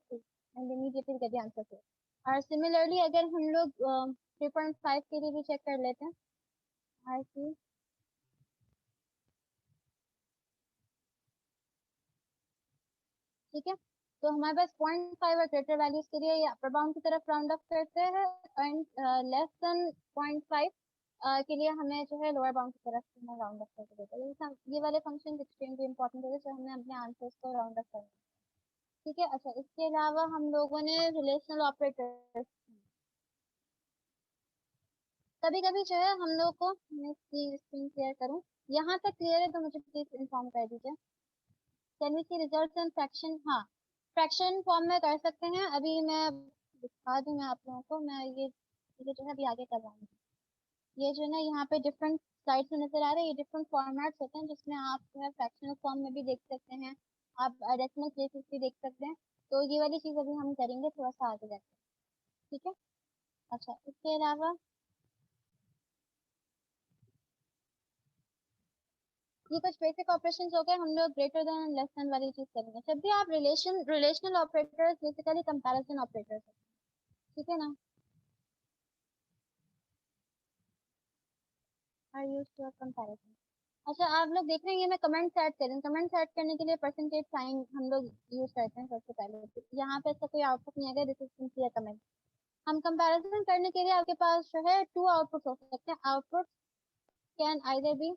इमीडिएटली कहते हैं आंसर से। और सिमिलरली अगर हम लोग 3.5 के लिए भी चेक कर लेते हैं, आर सी, ठीक है, तो हमारे पास 0.5 और ग्रेटर वैल्यूज के लिए ये अपर बाउंड की तरफ राउंड अप करते हैं, एंड लेस देन 0.5 के लिए हमें जो है लोअर बाउंड की तरफ राउंड अप करके देता है। ये वाले फंक्शन एक्सट्रीमली इंपॉर्टेंट होते हैं जो हमें अपने आंसर्स को राउंड अप करना है, ठीक है। अच्छा, इसके अलावा हम लोगों ने रिलेशनल ऑपरेटर्स, कभी कभी जो है हम लोग को, मैं स्क्रीन क्लियर करूं, यहाँ तक क्लियर है तो मुझे प्लीज इन्फॉर्म कर दीजिए। Can we see results in fraction, हाँ फ्रैक्शन फॉर्म में कर सकते हैं। अभी मैं दिखा दूं मैं आप लोगों को, मैं ये जो है अभी आगे करवाऊंगी। ये जो है ना यहाँ पे डिफरेंट स्लाइड्स में नजर आ रहे हैं, ये डिफरेंट फॉर्मेट्स होते हैं जिसमें आप जो है फ्रैक्शनल फॉर्म में भी देख सकते हैं, आप डेसिमल प्लेसेस भी देख सकते हैं। तो ये वाली चीज अभी हम करेंगे थोड़ा सा आगे जाके, ठीक है। अच्छा, इसके अलावा ये कुछ बेसिक ऑपरेशंस हो गए, हम लोग ग्रेटर देन लेस देन वाली चीज करेंगे। जब भी आप relational operators basically comparison operators, ठीक है ना। are used for comparison. अच्छा आप लोग देख रहे हैं ये मैं कमेंट ऐड कर रही हूँ। कमेंट ऐड करने के लिए परसेंटेज साइन हम लोग यूज करते हैं सबसे पहले। तो यहाँ पे ऐसा कोई आउटपुट नहीं आएगा, this is simply a comment. हम कंपैरिजन करने के लिए आपके पास जो है 2 आउटपुट हो सकते हैं। आउटपुट कैन आइदर बी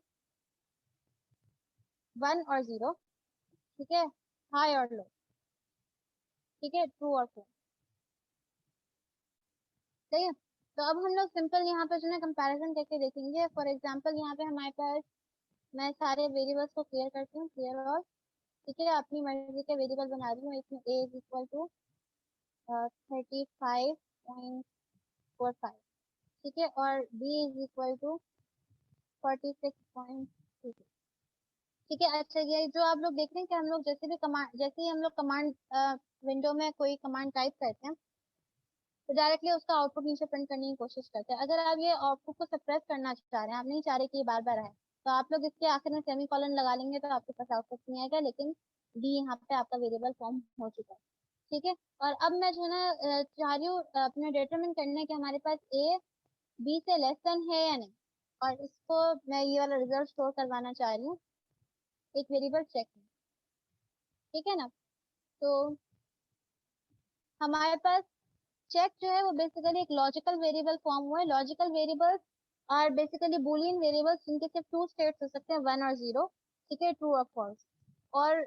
1 और 0, ठीक है, हाई और लो, ठीक है, ट्रू और फॉल्स, सही है। तो अब हम लोग सिंपल यहाँ पे जो है कंपैरिजन करके देखेंगे। फॉर एग्जांपल यहाँ पे हमारे पास, मैं सारे वेरिएबल्स को क्लियर करती हूँ, क्लियर और, ठीक है, अपनी मर्जी के वेरिएबल बना रही हूँ। इसमें a इज इक्वल टू 35.45, ठीक है, और b इज इक्वल टू 46.2, ठीक है। अच्छा ये जो आप लोग देख रहे हैं कि हम लोग जैसे ही हम लोग कमांड विंडो में कोई कमांड टाइप करते हैं तो डायरेक्टली उसका आउटपुट नीचे प्रिंट करने की कोशिश करते हैं। अगर आप ये आउटपुट को सप्रेस करना चाह रहे हैं, आप नहीं चाह रहे कि ये बार बार आए, तो आप लोग इसके आखिर में सेमी कॉलन लगा लेंगे तो आपके पास आउटपुट नहीं आएगा, लेकिन डी यहाँ पे आपका वेरिएबल फॉर्म हो चुका है, ठीक है। और अब मैं जो है ना चाह रही हूँ अपने डिटरमिन करने के हमारे पास ए बी से लेस देन है या नहीं, और इसको मैं ये वाला रिजल्ट स्टोर करवाना चाह रही हूँ एक वेरिएबल चेक में, ठीक है ना। तो हमारे पास चेक जो है वो बेसिकली एक लॉजिकल वेरिएबल फॉर्म हुआ है। Logical variables are basically Boolean variables जिनके सिर्फ 2 स्टेट्स हो सकते हैं, 1 और 0, ठीक है, ट्रू और फॉल्स। और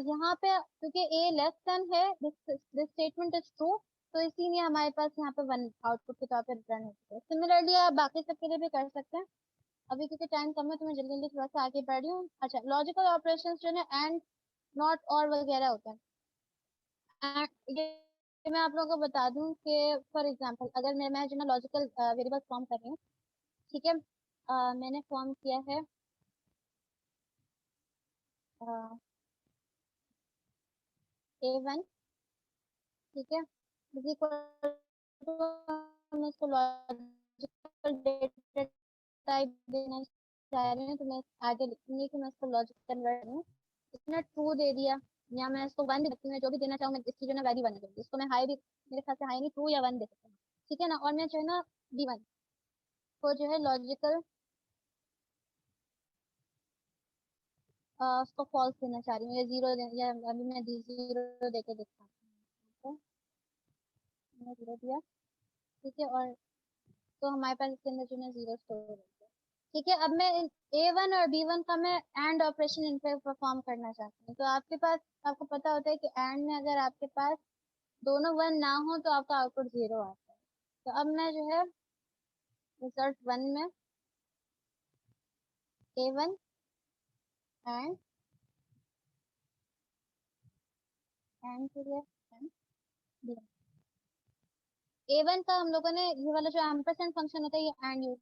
यहाँ पे क्योंकि a लेस देन है, दिस स्टेटमेंट इज ट्रू, तो इसीलिए हमारे पास यहाँ पे 1 आउटपुट के तौर पे रिटर्न होता है। सिमिलरली आप बाकी सब के लिए भी कर सकते हैं। अभी क्योंकि टाइम कम है तो मैं जल्दी जल्दी थोड़ा सा आगे बढ़ रही हूँ। अच्छा लॉजिकल ऑपरेशंस जो है एंड, नॉट, और वगैरह होते हैं। ये मैं आप लोगों को बता दूं कि फॉर एग्जांपल अगर मैं जो ना लॉजिकल वेरिएबल फॉर्म कर रही हूँ, ठीक है, मैंने फॉर्म किया है A1, ठीक है, इज इक्वल टू, मैं इसको लॉजिकल डेटा टाइप देना चाह रही हूँ, तो मैं आगे लिखूंगी कि मैं इसको लॉजिक कन्वर्ट हूँ। इसने ट्रू दे दिया, या मैं इसको 1 भी रखती हूँ, जो भी देना चाहूँ मैं इसकी जो ना वैल्यू 1 दूंगी। इसको मैं हाई भी, मेरे ख्याल से हाई नहीं, ट्रू या 1 दे सकती हूँ, ठीक है ना। और मैं जो है ना D1 को जो है लॉजिकल उसको फॉल्स देना चाह रही हूँ, या 0 या अभी मैं 0 देके देखता हूँ, तो मैंने 0 दिया, ठीक है। और तो हमारे पास इसके अंदर जो है 0 स्टोर हो गया, ठीक है। अब मैं A1 और B1 का मैं एंड ऑपरेशन इन पे परफॉर्म करना चाहती हूँ। तो आपके पास, आपको पता होता है कि एंड में अगर आपके पास दोनों 1 ना हो तो आपका आउटपुट 0 आता है। तो अब मैं जो है रिजल्ट 1 में A1 एंड के लिए B1, A1 का हम लोगों ने ये वाला जो एम्परसेंड फंक्शन होता है ये एंड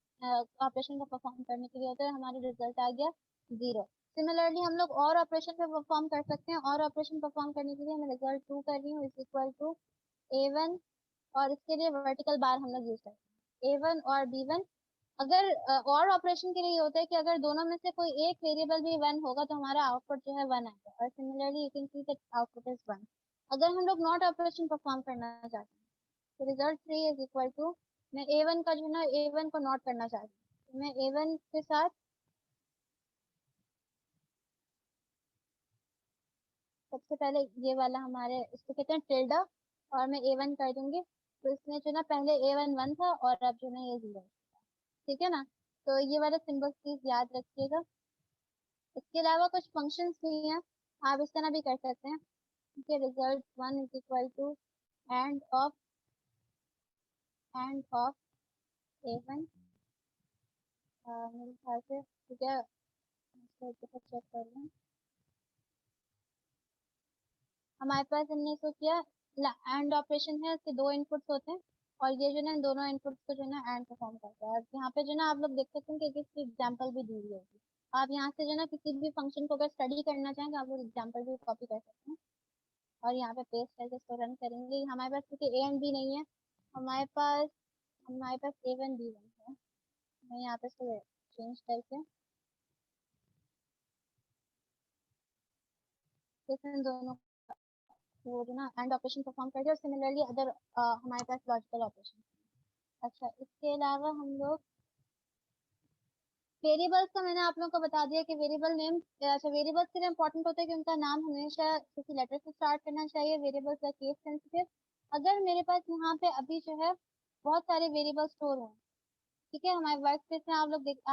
ऑपरेशन को परफॉर्म करने के लिए होता है। हमारा रिजल्ट आ गया 0। सिमिलरली हम लोग और ऑपरेशन पे परफॉर्म कर सकते हैं। और ऑपरेशन परफॉर्म करने के लिए मैं रिजल्ट 2 कर रही हूँ इज इक्वल टू A1, और इसके लिए वर्टिकल बार हम लोग यूज करते हैं A1 और B1। अगर और ऑपरेशन के लिए ये होता है कि अगर दोनों में से कोई एक वेरिएबल भी 1 होगा तो हमारा आउटपुट जो है 1 आएगा। और similarly you can see that output is 1। अगर हम लोग नॉट ऑपरेशन परफॉर्म करना चाहते हैं तो रिजल्ट 3 इज इक्वल टू, मैं A1 का जो है ना A1 को नोट करना चाहती हूँ, तो मैं A1 के साथ सबसे पहले ये वाला हमारे इसको कहते हैं टिल्डा, और मैं A1 कर दूंगी। तो इसमें जो ना पहले A1 1 था और अब जो ना ये 0, ठीक है ना। तो ये वाला सिंबल प्लीज याद रखिएगा। इसके अलावा कुछ फंक्शंस भी हैं, आप इस तरह भी कर सकते हैं कि result 1 is equal to and of A1, मेरे ख्याल से, ठीक है, चेक कर रहे हैं। हमारे पास हमने इसको किया एंड ऑपरेशन है, इसके 2 इनपुट्स होते हैं और ये जो ना दोनों इनपुट्स को जो ना एंड परफॉर्म करता है। और यहाँ पे जो ना आप लोग देख सकते हैं कि इसकी एग्जांपल भी दी हुई होगी। आप यहाँ से जो ना किसी भी फंक्शन को अगर स्टडी करना चाहें तो आप लोग एग्जांपल भी कॉपी कर सकते हैं और यहाँ पे पेस्ट करके इसको रन करेंगे। हमारे पास क्योंकि ए एंड बी नहीं है, हमारे पास A1 B1 है। मैं यहाँ पे इसको चेंज करके इसमें दोनों वो जो ना एंड ऑपरेशन परफॉर्म करके, और सिमिलरली अदर हमारे पास लॉजिकल ऑपरेशन। अच्छा इसके अलावा हम लोग वेरिएबल्स का मैंने आप लोगों को बता दिया कि वेरिएबल नेम, अच्छा वेरिएबल्स के लिए इंपॉर्टेंट होता है कि उनका नाम हमेशा किसी लेटर से स्टार्ट करना चाहिए। वेरिएबल्स का केस सेंसिटिव। अगर मेरे पास यहाँ पे अभी जो है बहुत सारे वेरिएबल स्टोर हुए हैं, ठीक है, हमारे वर्क स्पेस में आप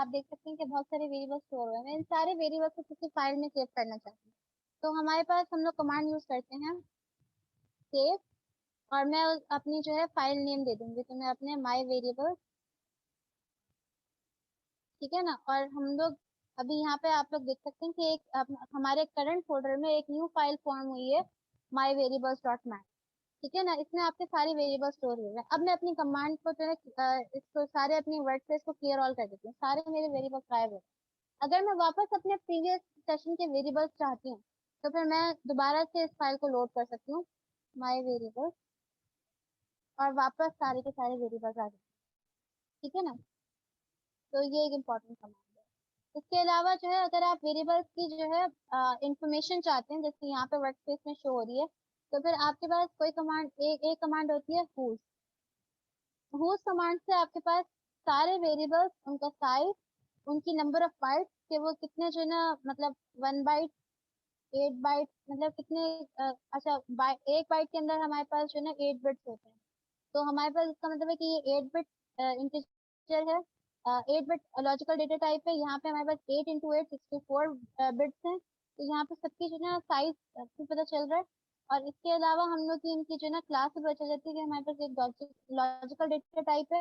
देख सकते हैं कि बहुत सारे वेरिएबल स्टोर हुए हैं। मैं इन सारे वेरिएबल्स को किसी फाइल में सेव करना चाहती हूँ, तो हमारे पास हम लोग कमांड यूज करते हैं सेव, और मैं अपनी जो है फाइल नेम दे दूंगी, तो मैं अपने माई वेरिएबल, ठीक है ना। और हम लोग अभी यहाँ पे आप लोग देख सकते हैं कि हमारे करंट फोल्डर में एक न्यू फाइल फॉर्म हुई है, माई वेरिएबल्स डॉट मैट, ठीक है ना। इसमें आपके सारे वेरिएबल स्टोर हुए हैं। अब मैं अपनी कमांड को जो है इसको सारे अपनी वर्ड प्लेस को क्लियर ऑल कर देती हूँ, सारे मेरे वेरिएबल गायब हो। अगर मैं वापस अपने प्रीवियस सेशन के वेरिएबल्स चाहती हूँ, तो फिर मैं दोबारा से इस फाइल को लोड कर सकती हूँ, माई वेरिएबल्स, और वापस सारे के सारे वेरिएबल्स आ जाए, ठीक है ना। तो ये एक इम्पॉर्टेंट कमांड है। इसके अलावा जो है अगर आप वेरिएबल्स की जो है इंफॉर्मेशन चाहते हैं, जैसे यहाँ पे वर्क स्पेस में शो हो रही है, तो फिर आपके पास कोई कमांड, एक कमांड होती है whos। whos कमांड से आपके पास सारे वेरिएबल्स, उनका साइज, उनकी नंबर ऑफ बाइट्स, कि वो कितने जो है ना, मतलब 1 बाइट, 8 बाइट, मतलब कितने अच्छा एक बाइट के अंदर हमारे पास जो है ना 8 बिट्स होते हैं। तो हमारे पास इसका मतलब है कि ये 8 बिट इंटीजर है, 8 बिट लॉजिकल डेटा टाइप है। यहाँ पे हमारे पास 8 × 8 64 बिट्स हैं। तो यहाँ पे सबकी जो है ना साइज आपको पता चल रहा है। और इसके अलावा हम लोग की इनकी जो है ना क्लास भी पता चल जाती है कि हमारे पास एक लॉजिकल डेटा टाइप है,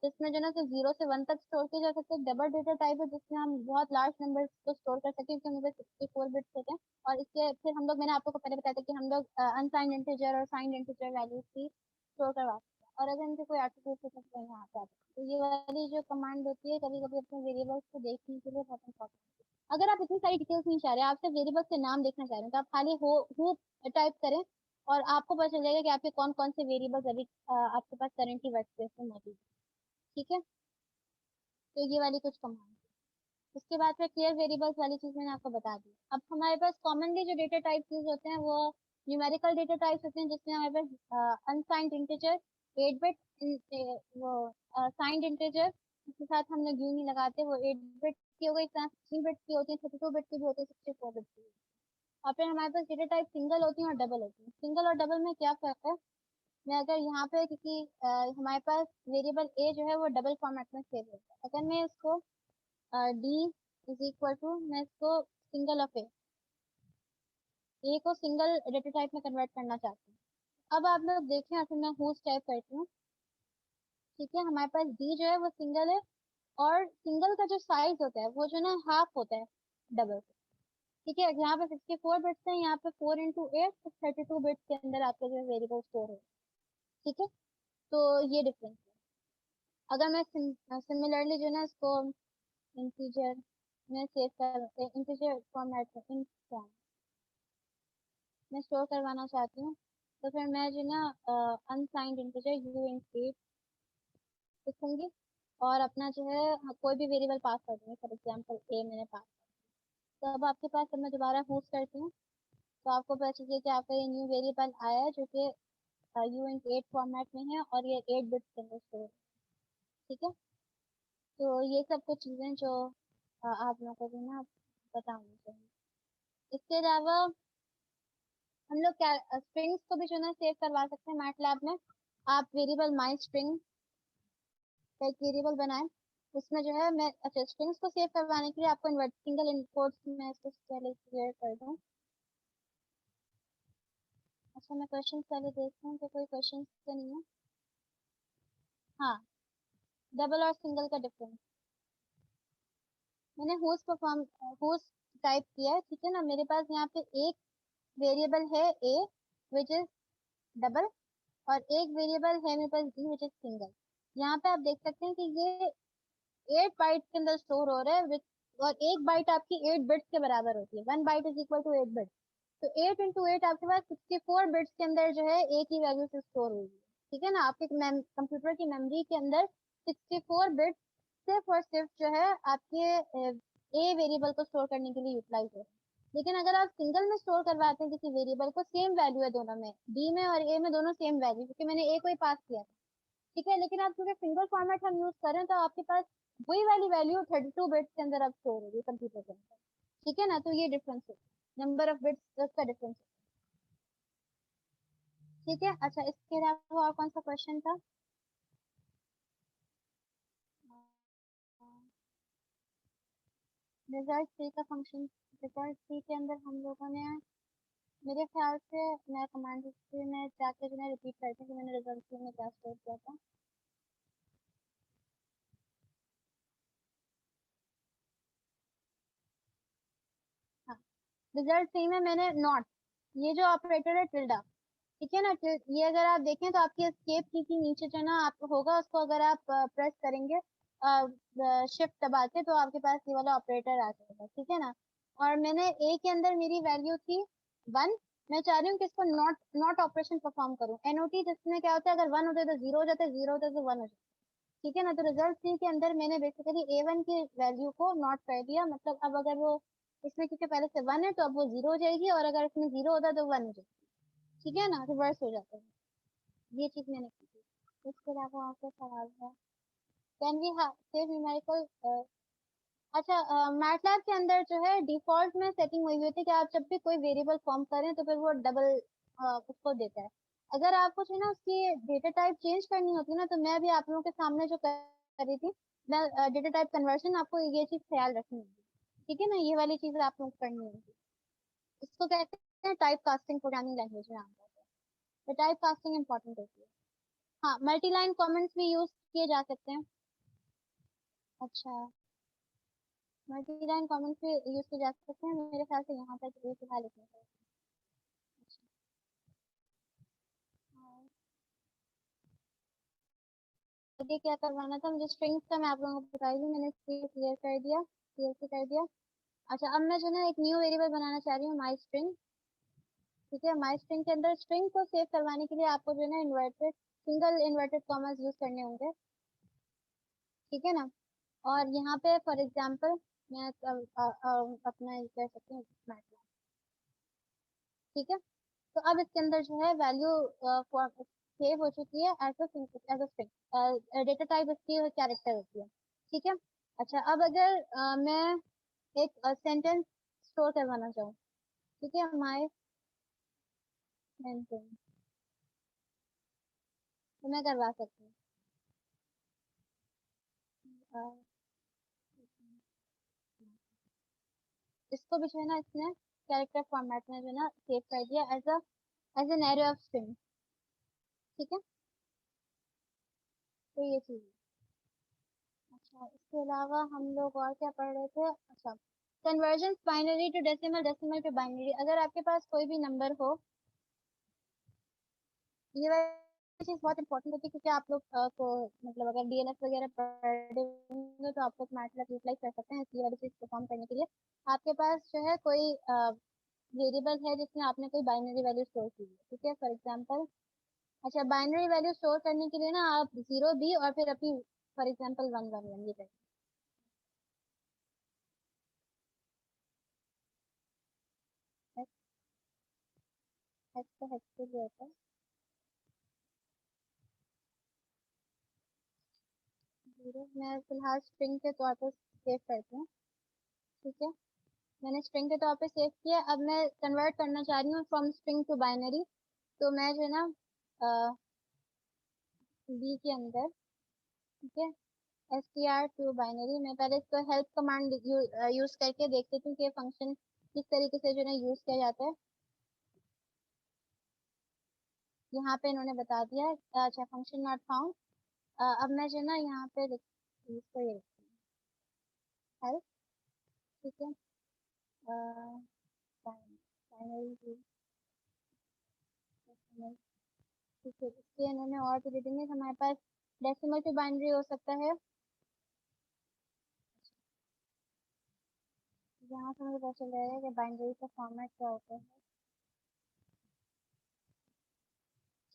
जिसमें जो ना सिर्फ 0 से 1 तक स्टोर किया जा सकता है। डबल डेटा टाइप है जिसमें हम बहुत लार्ज नंबर को स्टोर कर सकते हैं, क्योंकि हमारे 64 बिट्स होते हैं। और इसके फिर हम लोग, मैंने आप लोग को पहले बताया था कि हम लोग अनसाइंड इंटीजर और साइंड इंटीजर वैल्यूज की स्टोर करवा सकते हैं। और अगर इनके कोई एट्रीब्यूट हो सकते हैं यहाँ पे आते हैं। तो ये वाली जो कमांड होती है कभी कभी अपने वेरिएबल्स को देखने के लिए बहुत इंपॉर्टेंट है। अगर आप इतनी सारी डिटेल्स नहीं चाह रहे, आप सिर्फ वेरिएबल्स के नाम देखना चाह रहे हैं, तो आप खाली हु टाइप करें और आपको पता चल जाएगा कि आपके कौन कौन से वेरिएबल्स अभी आपके पास करेंटली वर्क स्पेस में मौजूद है, ठीक है। तो ये वाली कुछ कमांड। उसके बाद फिर क्लियर वेरिएबल्स वाली चीज मैंने आपको बता दी। अब हमारे पास कॉमनली जो डेटा टाइप्स यूज होते हैं वो न्यूमेरिकल डेटा टाइप्स होते हैं, जिसमें हमारे पास अनसाइंड इंटीजर, 8 बिट, वो साइंड इंटीजर, इसके साथ हम लोग यूं नहीं लगाते, वो 8 बिट की हो गई, 16 बिट की होती है, 32 बिट की भी होती है, 64 बिट की भी होती है। और फिर हमारे पास डेटा टाइप सिंगल होती है और डबल होती है। सिंगल और डबल में क्या फर्क है, मैं अगर यहाँ पे किसी हमारे पास वेरिएबल ए जो है वो डबल फॉर्मेट में सेव होता है, अगर मैं इसको डी इज इक्वल टू, मैं इसको सिंगल ऑफ ए को सिंगल डेटा टाइप में कन्वर्ट करना चाहती हूँ। अब आप लोग देखें, अगर मैं हूस टाइप करती हूँ, ठीक है, हमारे पास डी जो है वो सिंगल है, और सिंगल का जो साइज होता है वो जो ना हाफ होता है डबल से, ठीक है। यहाँ पे 64 बिट्स है, यहाँ पे 4 × 8, तो 32 बिट्स के अंदर आपका जो वेरिएबल स्टोर है, ठीक है। तो ये डिफरेंस है। अगर मैं सिमिलरली जो ना इसको इंटीजर में सेव कर, इंटीजर फॉर्मेट में इन फॉर्म में स्टोर करवाना चाहती हूँ, तो फिर मैं जो ना unsigned integer u in eight लिखूंगी, और अपना जो है कोई भी वेरिएबल पास कर दूंगी, फॉर एग्जांपल ए मैंने पास। तो अब आपके पास, जब मैं दोबारा होस्ट करती हूँ, तो आपको पता चलिए कि आपका ये न्यू वेरिएबल आया है, जो कि यू इन एट फॉर्मेट में है, और ये 8 बिट्स के अंदर स्टोर है, ठीक है। तो ये सब कुछ चीज़ें जो आप लोगों को जो ना पता होनी चाहिए। इसके अलावा हम लोग क्या स्ट्रिंग्स को भी जो है सेव करवा सकते हैं मैटलैब में। आप वेरिएबल माई स्ट्रिंग का एक वेरिएबल बनाएं, उसमें जो है मैं, अच्छा स्ट्रिंग्स को सेव करवाने के लिए आपको इन्वर्ट सिंगल इनकोड्स में इसको पहले क्लियर कर दूं। अच्छा मैं क्वेश्चन पहले देखता हूँ कि कोई क्वेश्चन तो नहीं है। हाँ, डबल और सिंगल का डिफरेंस, मैंने होस्ट परफॉर्म होस्ट टाइप किया है, ठीक है ना। मेरे पास यहाँ पे एक वेरिएबल है ए विच इज डबल, और एक वेरिएबल है मेरे पास डी विच इज सिंगल। यहाँ पे आप देख सकते हैं कि ये 8 बाइट के अंदर स्टोर हो रहा है विथ, और एक बाइट आपकी 8 बिट्स के बराबर होती है, 1 byte is equal to 8 bit. तो 8 × 8 आपके पास 64 बिट्स के अंदर जो है एक ही वैल्यू से स्टोर हुई है, ठीक है ना। आपके कंप्यूटर की मेमोरी के अंदर 64 बिट्स सिर्फ और सिर्फ जो है आपके ए वेरिएबल को स्टोर करने के लिए यूटिलाइज हो। लेकिन अगर आप सिंगल में स्टोर करवाते हैं किसी वेरिएबल को, सेम वैल्यू है दोनों में, डी में और ए में दोनों सेम वैल्यू, क्योंकि मैंने ए को ही पास किया था, ठीक है, लेकिन आप क्योंकि सिंगल फॉर्मेट हम यूज कर रहे हैं तो आपके पास वही वाली वैल्यू 32 बिट्स के अंदर अब स्टोर होगी कंप्यूटर के अंदर। ठीक है ना, तो ये डिफरेंस है, नंबर ऑफ बिट्स का डिफरेंस। ठीक है, अच्छा इसके अलावा और कौन सा क्वेश्चन था? रिजल्ट सी का फंक्शन, रिजल्ट सी के अंदर हम लोगों ने मेरे ख्याल से, मैं कमांड हिस्ट्री में जाके जो है रिपीट करती हूँ कि मैंने रिजल्ट सी में क्या स्टोर किया था। हाँ, रिजल्ट सी में मैंने नॉट, ये जो ऑपरेटर है टिल्डा, ठीक है ना, ये अगर आप देखें तो आपकी एस्केप की नीचे जो ना आपको होगा, उसको अगर आप प्रेस करेंगे शिफ्ट दबा के तो आपके पास ये वाला ऑपरेटर आ जाएगा। ठीक है ना, और मैंने ए के अंदर मेरी वैल्यू थी 1, मैं चाह रही हूँ कि इसको नॉट नॉट ऑपरेशन परफॉर्म करूँ। एनओटी जिसमें क्या होता है, अगर 1 होता है तो 0 हो जाता है, 0 होता है तो 1 हो जाता है। ठीक है ना, तो रिजल्ट सी के अंदर मैंने बेसिकली A1 की वैल्यू को नॉट कर दिया, मतलब अब अगर वो इसमें क्योंकि पहले से 1 है तो अब वो 0 हो जाएगी, और अगर इसमें 0 होता है तो 1 हो जाएगी। ठीक है ना, रिवर्स हो जाता है। ये चीज मैंने की थी। इसके अलावा आपका सवाल है, कैन वी सेव न्यूमेरिकल। अच्छा, मैटलैब के अंदर जो है डिफॉल्ट में सेटिंग हुई होती है कि आप जब भी कोई वेरिएबल फॉर्म करें तो फिर वो डबल उसको देता है। अगर आपको जो है ना उसकी डेटा टाइप चेंज करनी होती है ना, तो मैं भी आप लोगों के सामने जो कर रही थी, मैं डेटा टाइप कन्वर्जन, आपको ये चीज ख्याल रखनी होगी। ठीक है ना, ये वाली चीज आप लोग करनी होगी। इसको कहते हैं टाइप कास्टिंग प्रोग्रामिंग लैंग्वेज में आमतौर पर। तो टाइप कास्टिंग इंपॉर्टेंट होती है। हाँ, मल्टी लाइन कमेंट्स भी यूज किए जा सकते हैं। अच्छा, मल्टी लाइन कमेंट्स भी यूज किए जा सकते हैं, मेरे ख्याल से यहाँ तक ये फिलहाल इतना ही है। अच्छा, और आगे क्या करवाना था मुझे, स्ट्रिंग्स का मैं आप लोगों को बता दी, मैंने क्लियर कर दिया, क्लियर कर दिया। अच्छा, अब मैं जो है एक न्यू वेरिएबल बनाना चाह रही हूँ, माई स्ट्रिंग। ठीक है, माई स्ट्रिंग के अंदर स्ट्रिंग को सेव करवाने के लिए आपको जो है ना inverted single inverted commas use करने होंगे। ठीक है ना, और यहाँ पे फॉर एग्जांपल मैं अपना ये कह सकती हूँ मैटलैब। ठीक है, तो अब इसके अंदर जो है वैल्यू सेव हो चुकी है as a string, data type इसकी कैरेक्टर होती है। ठीक है, अच्छा अब अगर मैं एक सेंटेंस स्टोर करवाना चाहूँ, ठीक है, माय सेंटेंस, तो मैं करवा सकती हूँ। अ, इसको भी जो है ना इसने कैरेक्टर फॉर्मेट में जो है ना सेव कर दिया as an array of string. ठीक है, तो ये चीज है। अच्छा, इसके अलावा हम लोग और क्या पढ़ रहे थे? अच्छा, conversion binary to decimal, decimal to binary. अगर आपके पास कोई भी नंबर हो, ये वाली चीज बहुत इंपॉर्टेंट होती है क्योंकि आप लोग को मतलब अगर डीएनएस वगैरह पढ़ रहे होंगे तो आप लोग मैटलैब यूटिलाइज कर सकते हैं ये वाली चीज परफॉर्म करने के लिए। आपके पास जो है कोई वेरिएबल है जिसमें आपने कोई बाइनरी वैल्यू स्टोर की है। ठीक है, फॉर एग्जांपल, अच्छा बाइनरी वैल्यू स्टोर करने के लिए ना आप 0 बी और फिर अपनी फॉर एग्जांपल 1 1 1 ये करें। हेक्स का हेक्स के लिए होता है 0। मैं फिलहाल स्ट्रिंग के तौर पर सेव करती हूँ। ठीक है, मैंने स्ट्रिंग के तौर पे सेव किया, अब मैं कन्वर्ट करना चाह रही हूँ फ्रॉम स्ट्रिंग टू बाइनरी। तो मैं जो है ना बी के अंदर, ठीक है, str टू बाइनरी, मैं पहले इसको हेल्प कमांड यूज करके देख लेती हूँ कि फंक्शन किस तरीके से जो है यूज किया जाता है। यहाँ पे इन्होंने बता दिया है। अच्छा, फंक्शन नॉट फाउंड। अब मैं जो है ना यहाँ पे इसको ये हेल्प, ठीक है, बाइनरी, ठीक है, इसके इन्होंने और भी दे देंगे, हमारे पास डेसिमल टू बाइनरी हो सकता है। यहाँ से मुझे पता चल जाएगा कि बाइनरी का फॉर्मेट क्या होता है।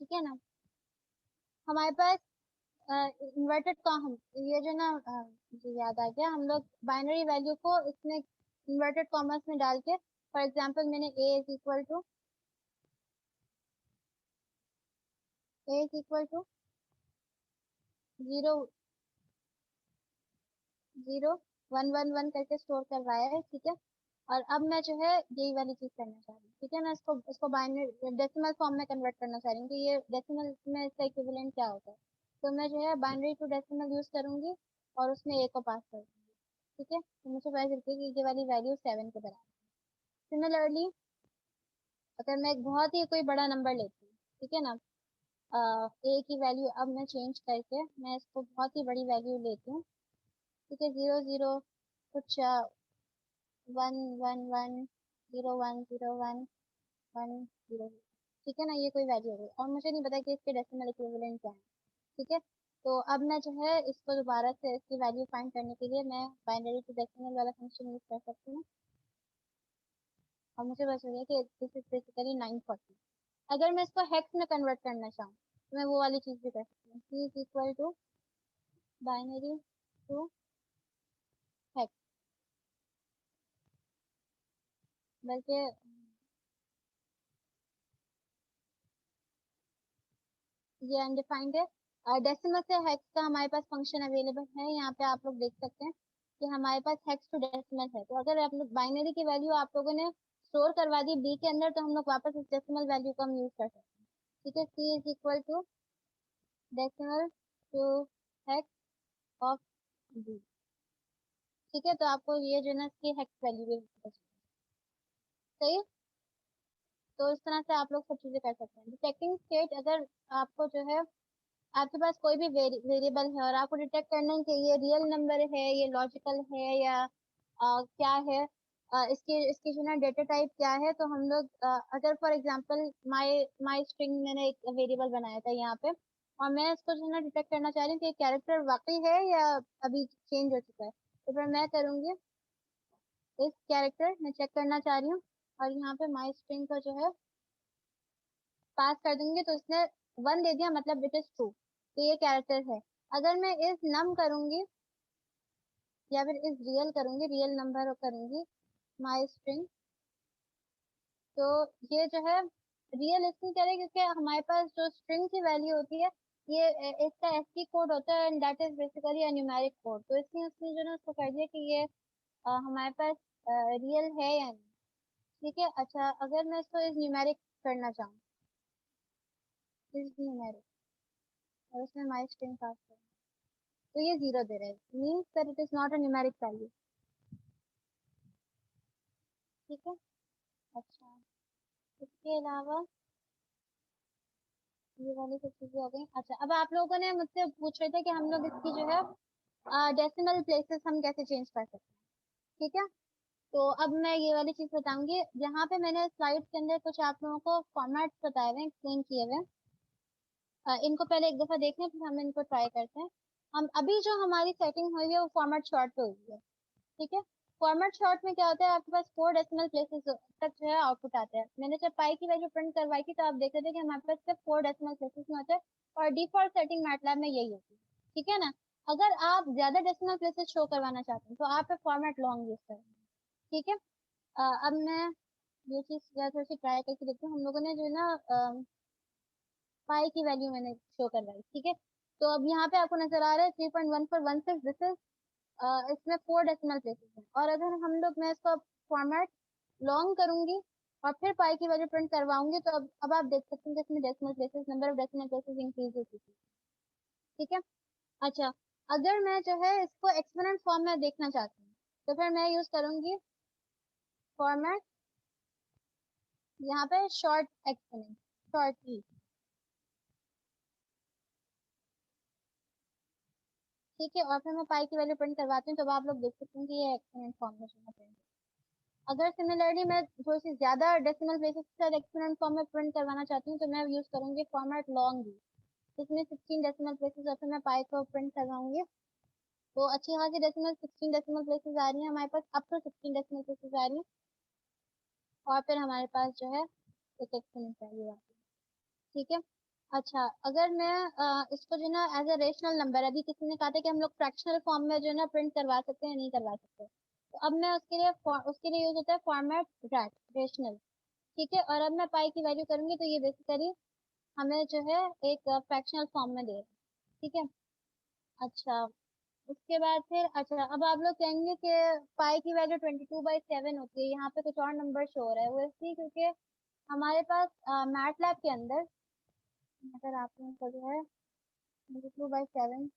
ठीक है ना, हमारे पास इन्वर्टेड का हम ये जो ना मुझे याद आ गया, हम लोग बाइनरी वैल्यू को इसमें इन्वर्टेड कॉमर्स में डाल के, फॉर एग्जांपल मैंने a इज इक्वल टू 0 0 1 1 1 करके स्टोर करवाया है, ठीक है। और अब मैं जो है यही वाली चीज करना चाह रही हूँ, ठीक है। मैं इसको बाइनरी डेसिमल फॉर्म में कन्वर्ट करना चाह रही हूँ कि ये डेसिमल में इसका इक्विवेलेंट क्या होता है। तो मैं जो है बाइनरी टू डेसिमल यूज करूंगी और उसमें ए को पास कर दूंगी, ठीक है। तो मुझे पता चलती है कि ये वाली वैल्यू 7 के बराबर। सिमिलरली अगर मैं एक बहुत ही कोई बड़ा नंबर लेती हूँ, ठीक है ना, ए की वैल्यू अब मैं चेंज करके मैं इसको बहुत ही बड़ी वैल्यू लेती हूँ, ठीक है। 0 0 कुछ 1 1 1 0 1 0 1 1 0, ठीक है ना। ये कोई वैल्यू हो गई और मुझे नहीं पता कि इसके डेसिमल इक्विवेलेंट क्या है, ठीक है। तो अब मैं जो है इसको दोबारा से इसकी वैल्यू फाइंड करने के लिए मैं बाइनरी टू डेसिमल वाला फंक्शन यूज कर सकती हूँ और मुझे बस हो गया कि दिस इज बेसिकली 940। अगर मैं इसको हेक्स में कन्वर्ट करना चाहूँ तो मैं वो वाली चीज भी कर सकती हूँ, c is equal to binary to hex, बल्कि ये अनडिफाइंड है। डेसिमल से हेक्स का हमारे पास फंक्शन अवेलेबल है, यहाँ पे आप लोग देख सकते हैं कि हमारे पास हेक्स टू डेसिमल है। तो अगर आप लोग बाइनरी की वैल्यू आप लोगों ने स्टोर करवा दी बी के अंदर तो हम लोग वापस इस डेसिमल वैल्यू को हम यूज कर सकते हैं, ठीक है। c is equal to decimal to hex of b, ठीक है। तो आपको ये जो है ना इसकी हेक्स वैल्यू भी पता चलेगी, सही है? तो इस तरह से आप लोग सब चीजें कर सकते हैं। डिटेक्टिंग स्टेट, अगर आपको जो है आपके पास कोई भी वेरिएबल है और आपको डिटेक्ट करना है कि ये रियल नंबर है, ये लॉजिकल है या क्या है, इसकी जो है डेटा टाइप क्या है, तो हम लोग अगर फॉर एग्जांपल माय स्ट्रिंग मैंने एक वेरिएबल बनाया था यहाँ पे और मैं इसको जो है ना डिटेक्ट करना चाह रही हूँ कि कैरेक्टर वाकई है या अभी चेंज हो चुका है, तो फिर मैं करूँगी इस कैरेक्टर मैं चेक करना चाह रही हूँ और यहाँ पे माई स्ट्रिंग का जो है पास कर दूंगी तो इसने 1 दे दिया, मतलब इट इज ट्रू, तो ये कैरेक्टर है। अगर मैं इस नम करूंगी या फिर इस रियल करूंगी, रियल नंबर करूंगी माई स्ट्रिंग, तो ये जो है रियल इसलिए करें क्योंकि हमारे पास जो स्ट्रिंग की वैल्यू होती है ये इसका एसकी कोड होता है and that is basically a numeric code, तो इसलिए उसने जो है उसको कर दिया कि ये हमारे पास रियल है या नहीं, ठीक है। अच्छा अगर मैं इसको इस न्यूमेरिक करना चाहूँ, इस न्यूमेरिक और उसमें माई स्ट्रिंग पास करूँ तो ये 0 दे रहा है, means that it is not a numeric value, ठीक है। अच्छा इसके अलावा ये वाली सब चीजें हो गई। अच्छा अब आप लोगों ने मुझसे पूछ रहे थे कि हम लोग इसकी जो है डेसिमल प्लेसेस हम कैसे चेंज कर सकते हैं, ठीक है। तो अब मैं ये वाली चीज बताऊंगी, यहाँ पे मैंने स्लाइड के अंदर कुछ आप लोगों को फॉर्मेट्स बताए हुए हैं, एक्सप्लेन किए हुए हैं। इनको पहले एक दफा देख लें फिर हम इनको ट्राई करते हैं। हम अभी जो हमारी सेटिंग हुई है वो फॉर्मेट शॉर्ट पे हुई है, ठीक है। फॉर्मेट शॉर्ट में क्या होता है, आपके पास 4 डेसिमल प्लेसेस तक जो है आउटपुट आता है। मैंने जब पाई की वैल्यू प्रिंट करवाई थी तो आप देख रहे थे कि हमारे पास सिर्फ 4 डेसिमल प्लेसेस में होता है और डिफॉल्ट सेटिंग मैटलैब में यही होती है, ठीक है ना। अगर आप ज्यादा डेसिमल प्लेसेस शो करवाना चाहते हैं तो आप फॉर्मेट लॉन्ग यूज करेंगे, ठीक है। अब मैं ये चीज थोड़ी सी ट्राई करके देखती हूँ। हम लोगों ने जो है ना पाई की वैल्यू मैंने शो करवाई, ठीक है। तो अब यहाँ पे आपको नजर आ रहा है 3.1416, दिस इज इसमें 4 डेसिमल प्लेसेस हैं और अगर हम लोग मैं इसको फॉर्मेट लॉन्ग करूंगी और फिर पाई की वैल्यू प्रिंट करवाऊंगी तो अब आप देख सकते हैं कि इसमें decimal places number of decimal places increase हो चुकी है, ठीक है। अच्छा अगर मैं जो है इसको एक्सपोनेंट फॉर्म में देखना चाहती हूँ तो फिर मैं यूज करूंगी फॉर्मेट, यहाँ पे शॉर्ट एक्सपोनेंट, शॉर्ट ई, ठीक है। और फिर मैं पाई की वैल्यू प्रिंट करवाती हूँ तो अब आप लोग देख सकते हैं कि ये एक्सपोनेंट फॉर्म में जो है प्रिंट। अगर सिमिलरली मैं थोड़ी सी ज्यादा डेसिमल प्लेसेस के साथ एक्सपोनेंट फॉर्म में प्रिंट करवाना चाहती हूँ तो मैं यूज करूंगी फॉर्मेट लॉन्ग भी, इसमें 16 डेसिमल प्लेसेस और फिर मैं पाई को प्रिंट करवाऊंगी तो अच्छी खासी डेसिमल 16 डेसिमल प्लेसेस आ रही है हमारे पास, अप टू 16 डेसिमल प्लेसेस आ रही है और फिर हमारे पास जो है एक एक्सपोनेंट वैल्यू आती है, ठीक है। अच्छा अगर मैं इसको जो है ना एज अ रेशनल नंबर, अभी किसी ने कहा था कि हम लोग फ्रैक्शनल फॉर्म में जो है ना प्रिंट करवा सकते हैं नहीं करवा सकते, तो अब मैं उसके लिए यूज होता है फॉर्मेट रैट रेशनल, ठीक है। और अब मैं पाई की वैल्यू करूंगी तो ये बेसिकली हमें जो है एक फ्रैक्शनल फॉर्म में दे रहा है, ठीक है। अच्छा, उसके बाद फिर अच्छा अब आप लोग कहेंगे कि पाई की वैल्यू 22/7 होती है, यहाँ पे कुछ और नंबर शो हो रहा है, वो इसलिए क्योंकि हमारे पास मैटलैब के अंदर अगर आप लोगों को जो है 22/7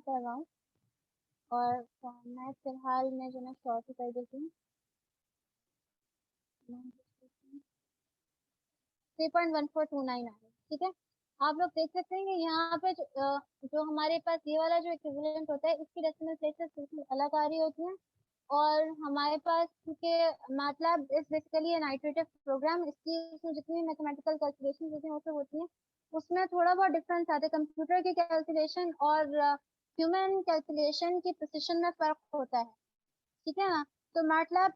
कर रहा हूँ और मैं फिलहाल में जो है शॉर्ट कर देती हूँ 3.1429 आ रहा है, ठीक है। आप लोग देख सकते हैं कि यहाँ पे जो हमारे पास ये वाला जो इक्विवेलेंट होता है इसकी डेसिमल प्लेसेस बिल्कुल अलग आ रही होती हैं और हमारे पास क्योंकि MATLAB is basically an iterative program, इसकी इसमें जितनी मैथमेटिकल कैलकुलेशन होती हैं वो सब होती हैं, उसमें थोड़ा बहुत डिफरेंस आता है। कंप्यूटर की कैलकुलेशन और ह्यूमन कैलकुलेशन की प्रिसिशन में फर्क होता है, ठीक है ना। तो मैटलैब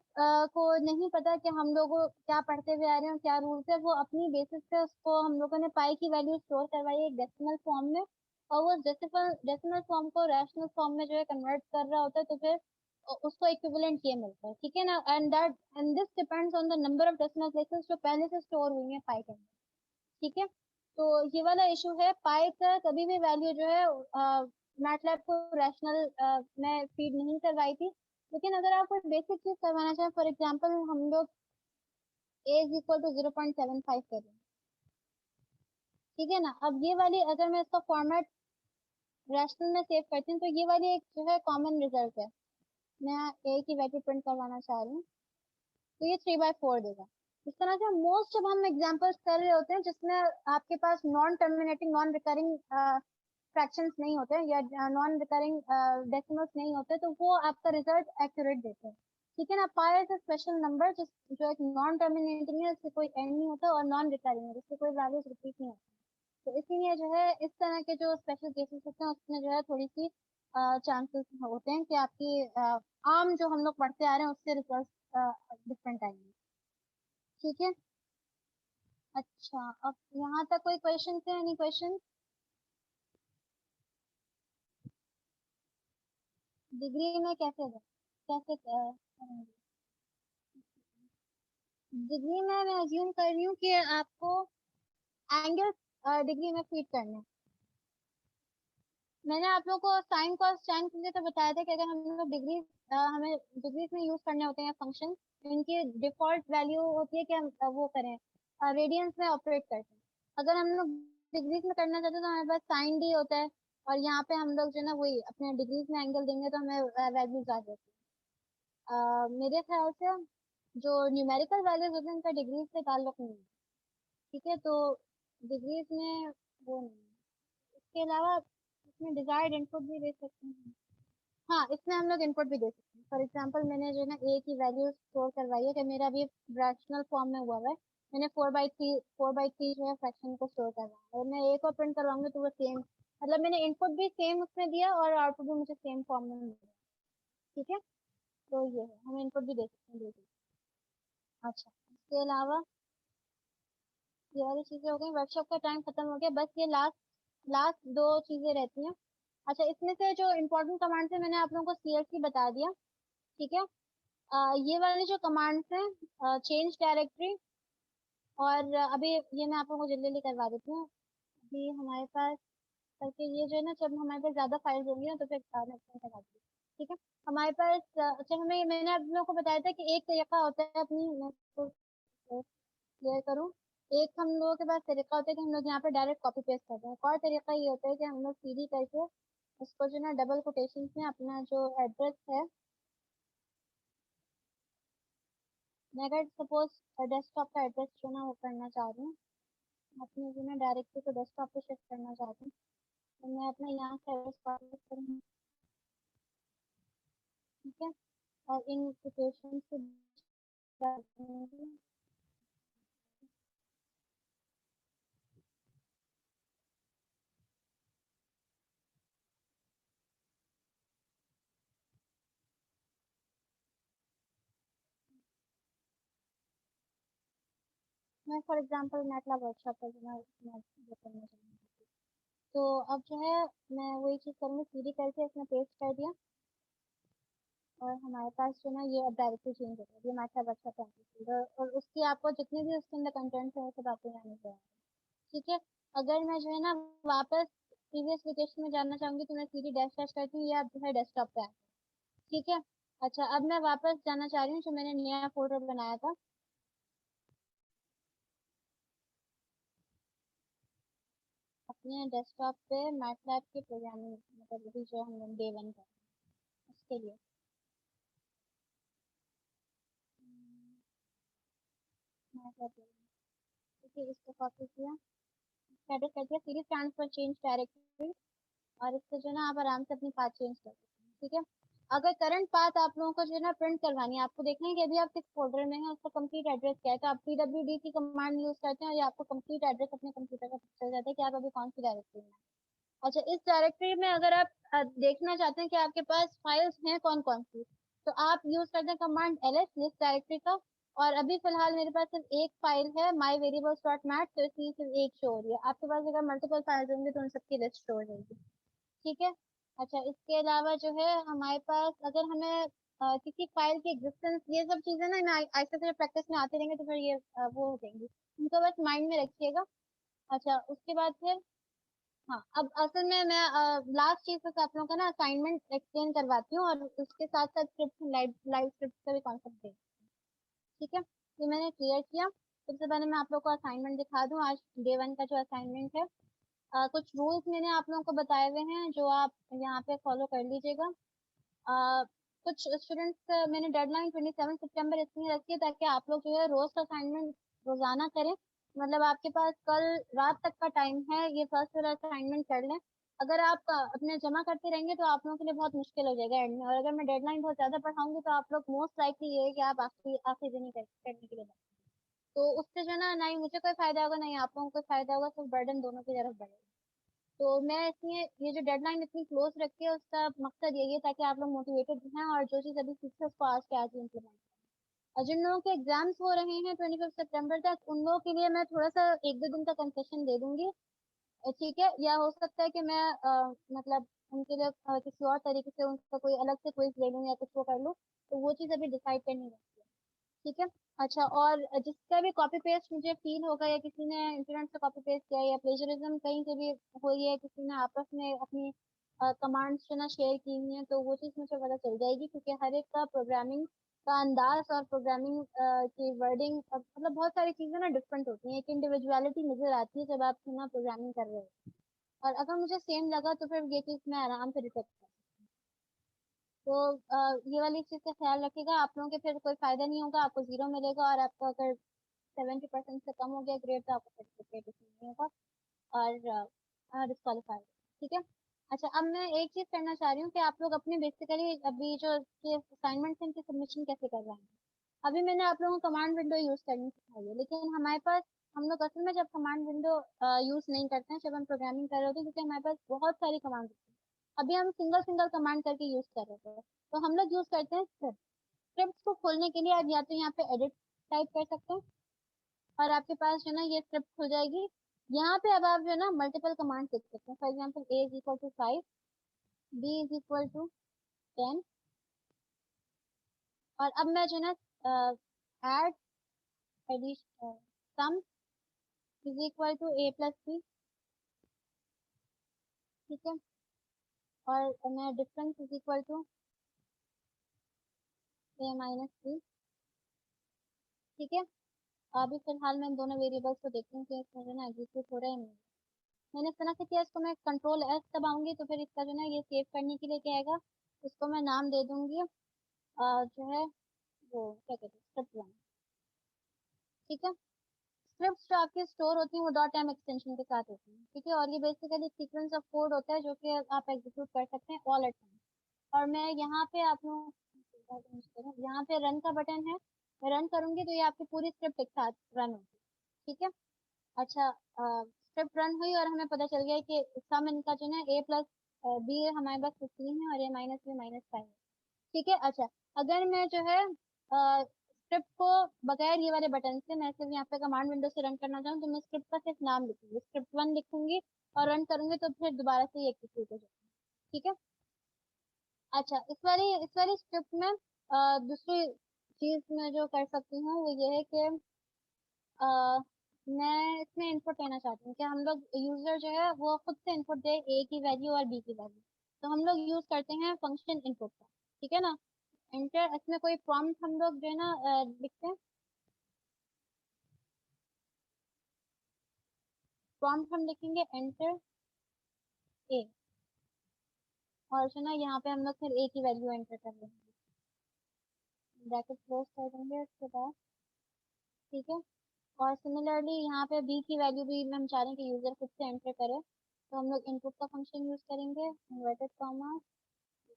को नहीं पता कि हम लोग क्या पढ़ते हुए आ रहे हैं, क्या रूल्स है, वो अपनी बेसिस पे उसको हम लोगों ने पाई की वैल्यू स्टोर करवाई है एक डेसिमल फॉर्म में और वो डेसिमल फॉर्म को रैशनल फॉर्म में जो है कन्वर्ट कर रहा होता है, तो फिर उसको इक्विवेलेंट ये मिलता है, ठीक है ना। And this depends on the number of decimal places जो पहले से स्टोर हुई है पाई के अंदर, ठीक है। तो ये वाला इशू है, पाई का कभी भी वैल्यू जो है मैटलैब को रैशनल में फीड नहीं करवाई थी। लेकिन अगर आप कोई बेसिक चीज करवाना चाहें, फॉर एग्जांपल हम लोग a इज इक्वल टू 0.75 करें, ठीक है ना। अब ये वाली अगर मैं इसका फॉर्मेट रैशनल में सेव करती हूँ तो ये वाली एक जो है कॉमन रिजल्ट है, मैं a की वैल्यू प्रिंट करवाना चाह रही हूँ तो ये 3/4 देगा। इस तरह से मोस्ट जब हम एग्जांपल्स कर रहे होते हैं जिसमें आपके पास non terminating non recurring fractions नहीं होते या नॉन रिकरिंग डेसिमल्स नहीं होते, तो वो आपका रिजल्ट एक्यूरेट देते हैं, ठीक है ना। Pi is a special number जो एक नॉन टर्मिनेटिंग है, इससे कोई एंड नहीं होता और नॉन रिकरिंग है, जिससे कोई वैल्यूज रिपीट नहीं होती। तो इसीलिए जो है इस तरह के जो स्पेशल केसेस होते हैं उसमें जो है थोड़ी सी चांसेस होते हैं कि आपकी आम जो हम लोग पढ़ते आ रहे हैं उससे रिजल्ट डिफरेंट आएंगे, ठीक है। अच्छा, अब यहाँ तक कोई क्वेश्चन है? Any question? डिग्री में कैसे करेंगे? डिग्री में मैं अज्यूम कर रही हूँ कि आपको एंगल डिग्री में फीड करना है। मैंने आप लोगों को साइन कॉस टैन के लिए तो बताया था कि अगर हम लोग डिग्री हमें डिग्रीज में यूज करने होते हैं फंक्शन, इनकी डिफॉल्ट वैल्यू होती है कि हम वो करें रेडियंस में ऑपरेट करते हैं। अगर हम लोग डिग्रीज में करना चाहते हैं तो हमारे पास साइन डी होता है और यहाँ पे हम लोग जो है ना वही अपने डिग्रीज में एंगल देंगे तो हमें वैल्यूज आ जाती है। मेरे ख्याल से जो न्यूमेरिकल वैल्यूज होते हैं उनका डिग्रीज से ताल्लुक नहीं है, ठीक है। तो डिग्रीज में वो नहीं है। इसके अलावा इसमें डिजायर्ड इनपुट भी दे सकते हैं। हाँ, इसमें हम लोग इनपुट भी दे सकते हैं। फॉर एग्जांपल मैंने जो है ना ए की वैल्यू स्टोर करवाई है कि मेरा अभी फ्रैक्शनल फॉर्म में हुआ है, मैंने 4/3 जो है फ्रैक्शन को स्टोर करवाया है और मैं ए को प्रिंट करवाऊंगी तो वो सेम, मतलब मैंने इनपुट भी सेम उसमें दिया और आउटपुट भी मुझे सेम फॉर्म में मिला, ठीक है। तो ये है, हम इनपुट भी दे सकते हैं बिल्कुल। अच्छा, इसके अलावा ये वाली चीजें हो गई, वर्कशॉप का टाइम खत्म हो गया, बस ये लास्ट लास्ट दो चीजें रहती हैं। अच्छा, इसमें से जो इम्पोर्टेंट कमांड्स है मैंने आप लोगों को सीएलसी बता दिया, ठीक है। ये वाले जो कमांड्स हैं चेंज डायरेक्टरी और अभी ये मैं आप लोगों को जल्दी जल्दी करवा देती हूँ। अभी हमारे पास करके ये जो है ना जब हमारे पास ज्यादा फाइल्स होंगी ना तो फिर मैं अपने करवा दूँगी, ठीक है। हमारे पास अच्छा हमें मैंने आप लोगों को बताया था कि एक तरीका होता है अपनी मैं इसको क्लियर करूँ। एक हम लोगों के पास तरीका होता है कि हम लोग यहाँ पे डायरेक्ट कॉपी पेस्ट करते हैं। एक और तरीका ये होता है कि हम लोग सीधी करके उसको जो ना डबल कोटेशन में अपना जो एड्रेस है, मैं अगर सपोज डेस्कटॉप का एड्रेस जो ना वो करना चाह रही हूँ, अपने जो ना डायरेक्टली को डेस्कटॉप पे शिफ्ट करना चाहती हूँ, तो मैं अपना यहाँ से एड्रेस कॉपी करूँगी, ठीक है। और इन कोटेशन से डाल दूँगी। मैं फॉर एग्जांपल मैटलैब वर्कशॉप पर जो मैं वो करना चाहूँगी, तो अब जो है मैं वही चीज़ करूँगी, सीधी करके इसमें पेस्ट कर दिया। और हमारे पास जो ना ये अब डायरेक्टली चेंज हो गया, ये हमारे साथ अच्छा कंटेंट और उसकी आपको जितने भी उसके अंदर कंटेंट है वो सब आपको जाने चाहिए। ठीक है, अगर मैं जो है ना वापस प्रीवियस लोकेशन में जाना चाहूंगी तो मैं सीधी डैश डैश करती हूँ, या आप जो है डेस्कटॉप पे आते हैं। ठीक है, अच्छा अब मैं वापस जाना चाह रही हूँ जो मैंने नया फोल्डर बनाया था। अपने डेस्कटॉप पे मैटलैब की प्रोग्रामिंग, मतलब अभी जो हम डे 1 कर रहे हैं उसके लिए मैटलैब, ठीक है, इसको कॉपी किया, एडिट कर दिया, सीरीज ट्रांसफर चेंज डायरेक्टरी, और इससे जो है ना आप आराम से अपनी पाथ चेंज कर सकते हैं। ठीक है, अगर करंट पाथ आप लोगों को जो है ना प्रिंट करवानी है, आपको देखना है कि अभी आप किस फोल्डर में हैं, उसका कंप्लीट एड्रेस क्या है, तो आप pwd की कमांड यूज करते हैं और ये आपको कंप्लीट एड्रेस अपने कंप्यूटर का पता चल जाता है कि आप अभी कौन सी डायरेक्टरी में हैं। अच्छा, इस डायरेक्टरी में अगर आप देखना चाहते हैं कि आपके पास फाइल्स हैं कौन कौन सी, तो आप यूज करते हैं कमांड ls लिस्ट डायरेक्टरी का, और अभी फिलहाल मेरे पास सिर्फ एक फाइल है माई वेरिएबल्स डॉट मैट, तो इसलिए सिर्फ एक शो हो रही है। आपके पास अगर मल्टीपल फाइल्स होंगे तो उन सबकी लिस्ट शो हो जाएगी। ठीक है, अच्छा इसके अलावा जो है हमारे पास अगर हमें किसी फाइल की एग्जिस्टेंस, ये सब चीजें ना आहिस्ते से प्रैक्टिस में आते रहेंगे तो फिर ये वो हो जाएंगी, उनको बस माइंड में रखिएगा। अच्छा उसके बाद फिर हाँ, अब असल में मैं लास्ट चीज बस आप लोगों का ना असाइनमेंट एक्सप्लेन करवाती हूँ, और उसके साथ साथ स्क्रिप्ट, लाइव लाइव स्क्रिप्ट का भी कॉन्सेप्ट दे। ठीक है, ये मैंने क्लियर किया। सबसे पहले मैं आप लोग को असाइनमेंट दिखा दूँ, आज डे 1 का जो असाइनमेंट है। कुछ रूल्स मैंने आप लोगों को बताए हुए हैं जो आप यहाँ पे फॉलो कर लीजिएगा। कुछ स्टूडेंट्स मैंने डेडलाइन 27 सितंबर इसलिए रखी है ताकि आप लोग जो है रोज असाइनमेंट रोजाना करें, मतलब आपके पास कल रात तक का टाइम है ये फर्स्ट वाला असाइनमेंट कर लें। अगर आप अपने जमा करते रहेंगे तो आप लोगों के लिए बहुत मुश्किल हो जाएगा एंड में, और अगर मैं डेडलाइन बहुत ज्यादा बढ़ाऊंगी तो आप लोग मोस्ट लाइकली ये है कि आप आखिरी आखिरी दिन ही करने के लिए बैठेंगे। तो उससे जो है ना, ना ही मुझे कोई फायदा होगा ना ही आप लोगों को कोई फायदा होगा, सिर्फ बर्डन दोनों की तरफ बढ़ेगा। तो मैं इसलिए ये जो डेडलाइन इतनी क्लोज रखी है उसका मकसद यही है ताकि आप लोग मोटिवेटेड हैं और जो चीज़ अभी सीखे उसको आज के आज ही इम्प्लीमेंट करें। और जिन लोगों के एग्जाम्स हो रहे हैं 25 सितंबर तक, उन लोगों के लिए मैं थोड़ा सा 1-2 दिन का कंसेशन दे दूंगी। ठीक है, या हो सकता है कि मैं मतलब उनके लिए किसी और तरीके से उनका कोई अलग से क्विज ले लूँ या कुछ वो कर लूँ, तो वो चीज़ अभी डिसाइड करनी है। ठीक है, अच्छा और जिसका भी कॉपी पेस्ट मुझे फील होगा या किसी ने इंटरनेट से कॉपी पेस्ट किया या प्लेजरिज्म कहीं से भी हुई है, किसी ने आपस में अपनी कमांड्स जो ना शेयर की हुई हैं, तो वो चीज़ मुझे पता चल जाएगी क्योंकि हर एक का प्रोग्रामिंग का अंदाज और प्रोग्रामिंग की वर्डिंग मतलब बहुत सारी चीज़ें ना डिफरेंट होती हैं, एक इंडिविजुअलिटी नजर आती है जब आप ना प्रोग्रामिंग कर रहे हो, और अगर मुझे सेम लगा तो फिर ये चीज़ मैं आराम से डिटेक्ट कर। तो ये वाली चीज़ का ख्याल रखिएगा, आप लोगों के फिर कोई फायदा नहीं होगा, आपको जीरो मिलेगा, और आपका अगर 70% से कम हो गया ग्रेड तो आपको सर्टिफिकेट नहीं होगा और डिस्क्वालीफाई। ठीक है, अच्छा अब मैं एक चीज़ करना चाह रही हूँ कि आप लोग अपने बेसिकली अभी जो ये असाइनमेंट है इनकी सबमिशन कैसे कर रहे हैं। अभी मैंने आप लोगों को कमांड विंडो यूज़ करनी सिखाई है, लेकिन हमारे पास हम लोग असल में जब कमांड विंडो यूज़ नहीं करते हैं, जब हम प्रोग्रामिंग कर रहे होते हैं, क्योंकि हमारे पास बहुत सारी कमांड होती है। अभी हम सिंगल सिंगल कमांड करके यूज़ कर रहे थे, तो हम लोग यूज़ करते हैं स्क्रिप्ट। स्क्रिप्ट को खोलने के लिए आप या तो यहाँ पे एडिट टाइप कर सकते हैं और आपके पास जो है ना ये स्क्रिप्ट खुल जाएगी। यहाँ पे अब आप जो है ना मल्टीपल कमांड लिख सकते हैं, for example a is equal to 5, b is equal to 10, और अब मैं जो है ना add addition sum is equal to a plus b। ठीक है, और मैं difference is equal to a minus b। ठीक है, अभी फिलहाल मैं इन दोनों वेरिएबल्स को देखती हूँ कि इसमें जो है ना एग्जीक्यूट हो रहा है नहीं। मैंने इस तरह से किया, इसको मैं कंट्रोल एस दबाऊंगी तो फिर इसका जो है ना ये सेव करने के लिए क्या आएगा, इसको मैं नाम दे दूंगी जो है वो क्या कहते हैं स्क्रिप्ट 1। ठीक है, स्क्रिप्ट जो आपकी स्टोर होती है वो डॉट एम एक्सटेंशन के साथ होती है। ठीक है, और ये बेसिकली सीक्वेंस ऑफ कोड होता है जो कि आप एग्जीक्यूट कर सकते हैं ऑल एट टाइम। और मैं यहाँ पे आप लोग यहाँ पे रन का बटन है, मैं रन करूंगी तो ये आपकी पूरी स्क्रिप्ट एक साथ रन होगी। ठीक है, अच्छा स्क्रिप्ट रन हुई और हमें पता चल गया कि सम इनका जो है a प्लस बी हमारे पास 15 है और a माइनस बी माइनस 5 है। ठीक है, अच्छा अगर मैं जो है स्क्रिप्ट को बगैर ये वाले बटन से मैं सिर्फ यहाँ पे कमांड विंडो से रन करना चाहूँ तो मैं स्क्रिप्ट का सिर्फ नाम लिखूंगी, स्क्रिप्ट 1 लिखूंगी और रन करूंगी तो फिर दोबारा से ये एग्जीक्यूट हो जाएगा। ठीक है, अच्छा, इस वाली स्क्रिप्ट में दूसरी चीज मैं जो कर सकती हूँ वो ये है कि अ, मैं इसमें इनपुट लेना चाहती हूँ कि हम लोग यूजर जो है वो खुद से इनपुट दे ए की वैल्यू और बी की वैल्यू। तो हम लोग यूज करते हैं फंक्शन इनपुट का, ठीक है ना। एंटर, इसमें कोई प्रॉम्प्ट हम लोग जो है ना लिखते हैं। प्रॉम्प्ट हम लिखेंगे एंटर ए, और जो है ना यहाँ पे हम लोग फिर ए की वैल्यू एंटर कर लेंगे, ब्रैकेट क्लोज कर देंगे उसके बाद, ठीक है। और सिमिलरली यहाँ पे बी की वैल्यू भी हम चाह रहे हैं कि यूजर खुद से एंटर करे, तो हम लोग इनपुट का फंक्शन यूज करेंगे, इन्वर्टेड कॉमा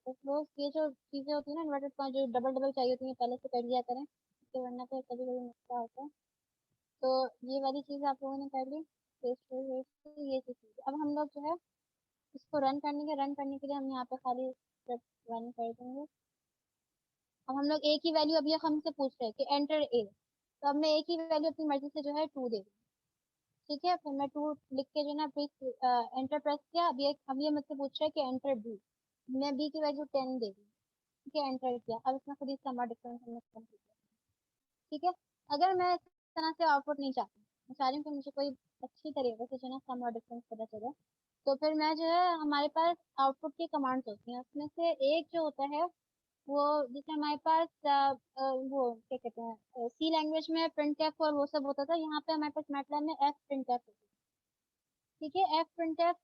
क्लोज। ये जो चीजें होती है ना इन्वर्टेड कॉमा, जो डबल डबल चाहिए होती है पहले से कर लिया करें, क्योंकि वरना फिर कभी कभी मसला होता है। तो ये वाली चीज आप लोगों ने कर ली, पेस्ट ये चीज। अब हम लोग जो है इसको रन करने के लिए हम यहाँ पे खाली रन कर देंगे। अब हम लोग ए की वैल्यू अभी हमसे पूछ रहे हैं कि एंटर ए, तो अब मैं ए की वैल्यू अपनी मर्जी से जो है 2 दे दूँ, ठीक है। फिर मैं 2 लिख के जो है ना एंटर प्रेस किया। अब ये मुझसे पूछ रहा है कि एंटर बी, मैं बी की वैल्यू 10 दे दी, ठीक है, एंटर किया। अब इसमें खुद ही समा डिफरेंस हमने कंप्लीट किया, ठीक है। अगर मैं इस तरह से आउटपुट नहीं चाहती, मैं चाह रही हूँ कि मुझे कोई अच्छी तरीके से जो है ना सम और डिफरेंस पता चले, तो फिर मैं जो है हमारे पास आउटपुट की कमांड्स होती हैं, उसमें से एक जो होता है वो, जैसे हमारे पास वो क्या कहते हैं सी लैंग्वेज में प्रिंटफ और वो सब होता था, यहाँ पे हमारे पास मैटलैब में एफ प्रिंटफ होती है, ठीक है। एफ प्रिंटफ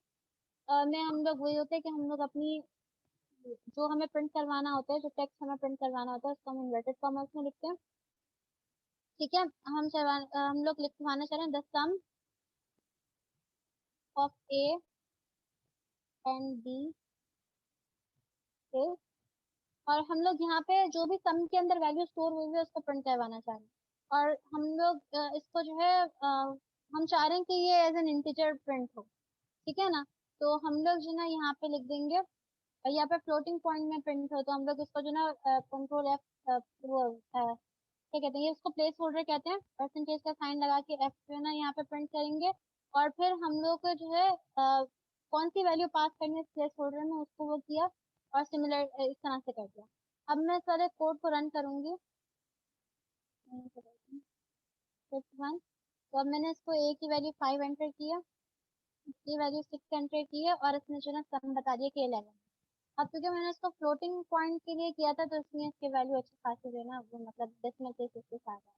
में हम लोग वही होते हैं कि हम लोग अपनी जो हमें प्रिंट करवाना होता है, जो टेक्स्ट हमें प्रिंट करवाना होता है उसको हम इन्वर्टेड कॉमर्स में लिखते हैं, ठीक है। हम लोग लिखवाना चाह रहे हैं the sum of a and b is, और हम लोग यहाँ पे जो भी सम के अंदर वैल्यू स्टोर हुई है उसको प्रिंट करवाना चाह रहे हैं। और हम लोग इसको जो है हम चाह रहे हैं कि ये एज एन इंटीजर प्रिंट हो, ठीक है ना। तो हम लोग जो है ना यहाँ पे लिख देंगे, यहाँ पे फ्लोटिंग पॉइंट में प्रिंट हो, तो हम लोग इसको जो ना कंट्रोल एफ, वो क्या कहते हैं, ये उसको प्लेस होल्डर कहते हैं, परसेंटेज का साइन लगा के एफ जो है ना यहाँ पे प्रिंट करेंगे। और फिर हम लोग को जो है कौन सी वैल्यू पास करनी है प्लेस होल्डर में उसको वो किया, और सिमिलर इस तरह से कर दिया। अब मैं सारे कोड को रन करूंगी, फिफ्थ वन। तो अब मैंने इसको ए की वैल्यू 5 एंटर किया, की वैल्यू 6 एंटर की है, और इसने जो है सम बता दिया कि 11। अब क्योंकि मैंने इसको फ्लोटिंग पॉइंट के लिए किया था तो इसमें इसकी वैल्यू अच्छी खासी जो है ना वो मतलब डेसिमल प्लेसेस के साथ है,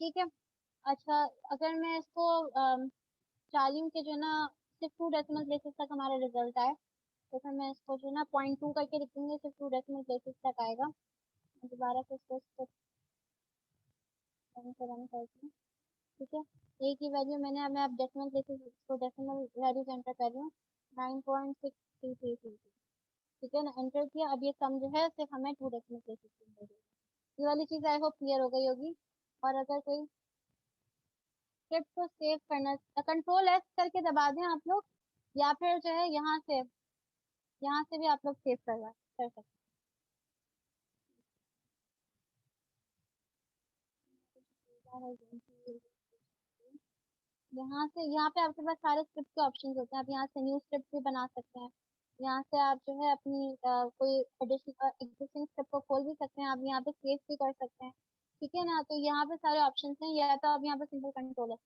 ठीक है। अच्छा, अगर मैं इसको चाह रही हूँ कि जो है ना सिर्फ 2 डेसिमल प्लेसेस तक हमारा रिजल्ट आए, तो फिर मैं इसको जो है ना 0.2 करके लिख दूंगी, सिर्फ 2 डेसिमल प्लेसेस तक आएगा। मैं दोबारा से इसको रन करती हूँ, ठीक है। ए की वैल्यू मैं अब डेसिमल प्लेसेस को डेसिमल वैल्यूज एंटर कर रही हूँ, 9.6333, ठीक है ना, एंटर किया। अब ये सम जो है सिर्फ हमें 2 डेसिमल प्लेसेस के अंदर देगा। ये वाली चीज आई होप क्लियर हो गई होगी। और अगर कोई स्क्रिप्ट को सेव करना, कंट्रोल एस करके दबा दें आप लोग, या फिर जो है यहाँ से भी आप लोग सेव कर सकते हैं। यहाँ पे आपके पास सारे स्क्रिप्ट के ऑप्शंस होते हैं, आप यहाँ से न्यू स्क्रिप्ट भी बना सकते हैं। यहाँ से आप जो है अपनी कोई एडिशनल एग्जिस्टिंग स्क्रिप्ट को खोल भी सकते हैं, आप यहाँ पे सेव भी कर सकते हैं, ठीक है ना। तो यहाँ पे सारे ऑप्शंस हैं, या तो आप यहाँ पे सिंपल कंट्रोल है,